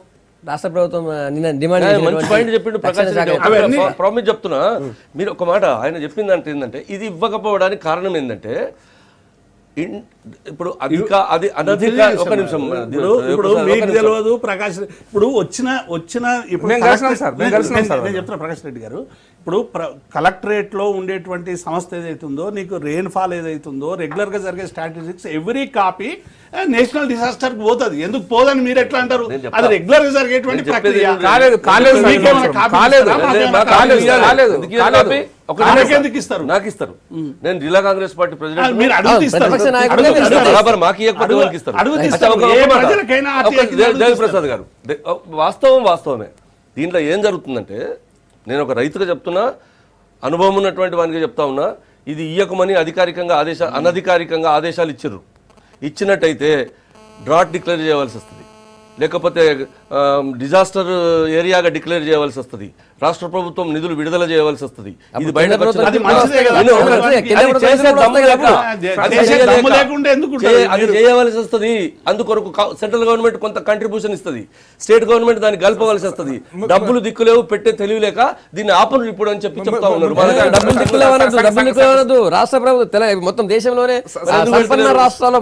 రాష్ట్ర ప్రభుత్వం డిమాండ్ మంచి పాయింట్ చెప్పిండు ప్రకాష్ రెడ్డి. ప్రామిస్ చెప్తున్నా, మీరు ఒక మాట ఆయన చెప్పిందంటే ఏంటంటే ఇది ఇవ్వకపోవడానికి కారణం ఏంటంటే ఇప్పుడు ఒక నిమిషం, ఇప్పుడు మీకు తెలియదు ప్రకాష్, ఇప్పుడు వచ్చిన నేను చెప్తున్నా ప్రకాష్ రెడ్డి గారు, ఇప్పుడు కలెక్టరేట్ లో ఉండేటువంటి సంస్థ ఏదైతుందో, నీకు రెయిన్ ఫాల్ ఏదైతుందో, రెగ్యులర్ గా జరిగే statistics every copy national disaster పోతుంది. ఎందుకు పోదని మీరు ఎట్లా అంటారు? అది రెగ్యులర్ గా జరిగేటువంటి ప్రక్రియ. ఎందుకు ఇస్తారు? నాకు ఇస్తారు. నేను జిల్లా కాంగ్రెస్ పార్టీ ప్రెసిడెంట్. మీరు దేవిప్రసాద్ గారు, వాస్తవమే. దీంట్లో ఏం జరుగుతుందంటే, నేను ఒక రైతుగా చెప్తున్నా, అనుభవం ఉన్నటువంటి వానికి చెప్తా ఉన్నా, ఇది ఇయ్యకమని అనధికారికంగా ఆదేశాలు ఇచ్చినట్టయితే డ్రాట్ డిక్లేర్ చేయవలసి వస్తుంది, లేకపోతే డిజాస్టర్ ఏరియాగా డిక్లేర్ చేయవలసి వస్తుంది, రాష్ట్ర ప్రభుత్వం నిధులు విడుదల చేయవలసి వస్తుంది. ఇది బయట చేయవలసి వస్తుంది. అందుకొరకు సెంట్రల్ గవర్నమెంట్ కొంత కంట్రిబ్యూషన్ ఇస్తుంది, స్టేట్ గవర్నమెంట్ దాన్ని కలపవలసి వస్తుంది. డబ్బులు దిక్కులేవు, పెట్టే తెలివిలేక దీన్ని ఆపరు ఇప్పుడు అని చెప్పి చెప్తా ఉన్నారు. డబ్బులు దిక్కులేవనదు రాష్ట్ర ప్రభుత్వం మొత్తం దేశంలోనే రాష్ట్రాల్లో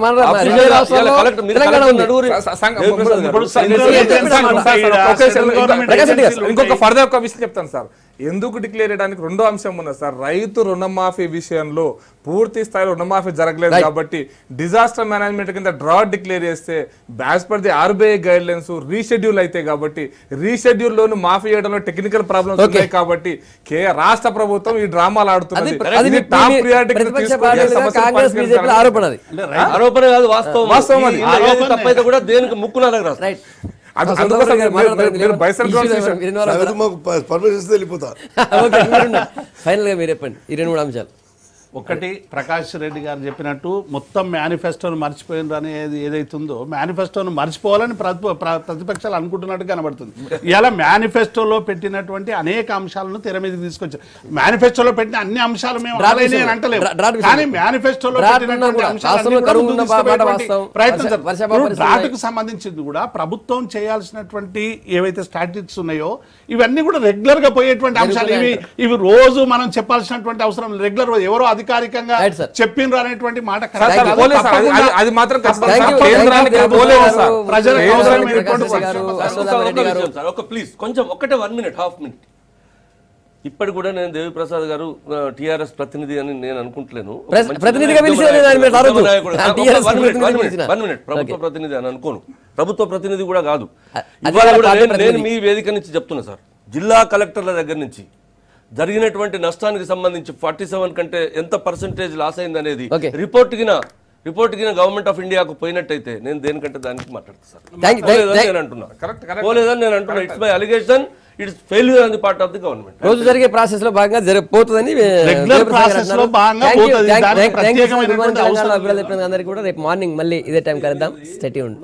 ఇంకొక ఫర్దర్ ఒక విషయం చెప్తాను సార్. ఎందుకు డిక్లేర్ చేయడానికి రెండో అంశం ఉన్నది సార్. రైతు రుణమాఫీ విషయంలో పూర్తి స్థాయిలో రుణమాఫీ జరగలేదు కాబట్టి డిజాస్టర్ మేనేజ్మెంట్ కింద డ్రాట్ డిక్లేర్ చేస్తే as per the RBI guide lines reschedule అయితే కాబట్టి రీషెడ్యూల్ లోను మాఫీ చేయడంలో టెక్నికల్ ప్రాబ్లమ్స్ ఉన్నాయి కాబట్టి రాష్ట్ర ప్రభుత్వం ఈ డ్రామాలు ఆడుతున్నది. ఆరోపణ కాదు, వాస్తవం. తప్పైతే కూడా దేనికి ముక్కున ఫైనల్ గా మీరు చెప్పండి ఈ 2-3 అంశాలు. ఒకటి, ప్రకాష్ రెడ్డి గారు చెప్పినట్టు మొత్తం మేనిఫెస్టోను మర్చిపోయినారు అనేది ఏదైతుందో, మేనిఫెస్టోను మర్చిపోవాలని ప్రతిపక్షాలు అనుకుంటున్నట్టు కనబడుతుంది. ఇలా మేనిఫెస్టోలో పెట్టినటువంటి అనేక అంశాలను తెర మీదకి తీసుకొచ్చారు. మేనిఫెస్టోలో పెట్టిన అన్ని అంశాలు మేము అంటలేము, కానీ మేనిఫెస్టోలో డ్రాట్కు సంబంధించింది కూడా ప్రభుత్వం చేయాల్సినటువంటి ఏవైతే స్టాటిస్టిక్స్ ఉన్నాయో ఇవన్నీ కూడా రెగ్యులర్ గా పోయేటువంటి అంశాలు. ఇవి రోజు మనం చెప్పాల్సినటువంటి అవసరం, రెగ్యులర్ ఎవరో అధికారికంగా చెప్పిండ్రు అనేటువంటి మాట అది మాత్రం ప్లీజ్ కొంచెం ఒకటే 1 minute, ½ minute. ఇప్పటి కూడా నేను దేవిప్రసాద్ గారు టిఆర్ఎస్ ప్రతినిధి అని నేను అనుకుంటలేను. ప్రభుత్వ ప్రతినిధి అని అనుకోను, ప్రభుత్వ ప్రతినిధి కూడా కాదు. ఇవాళ కూడా నేను మీ వేదిక నుంచి చెప్తున్నా సార్, జిల్లా కలెక్టర్ల దగ్గర నుంచి జరిగినటువంటి నష్టానికి సంబంధించి 47 కంటే ఎంత పర్సెంటేజ్ లాస్ అయింది అనేది రిపోర్ట్ గిన గవర్నమెంట్ ఆఫ్ ఇండియాకు పోయినట్టయితే నేను దేనికంటే దానికి మాట్లాడతాను సార్. పోలేదని నేను అంటున్నా. It's my allegation, it's failure on the part of the government. రోజు జరిగే ప్రాసెస్ లో భాగంగా జరిగిపోతుందని అందరికీ కూడా రేపు మార్నింగ్ మళ్ళీ ఇదే టైం కలుద్దాం. Stay tuned.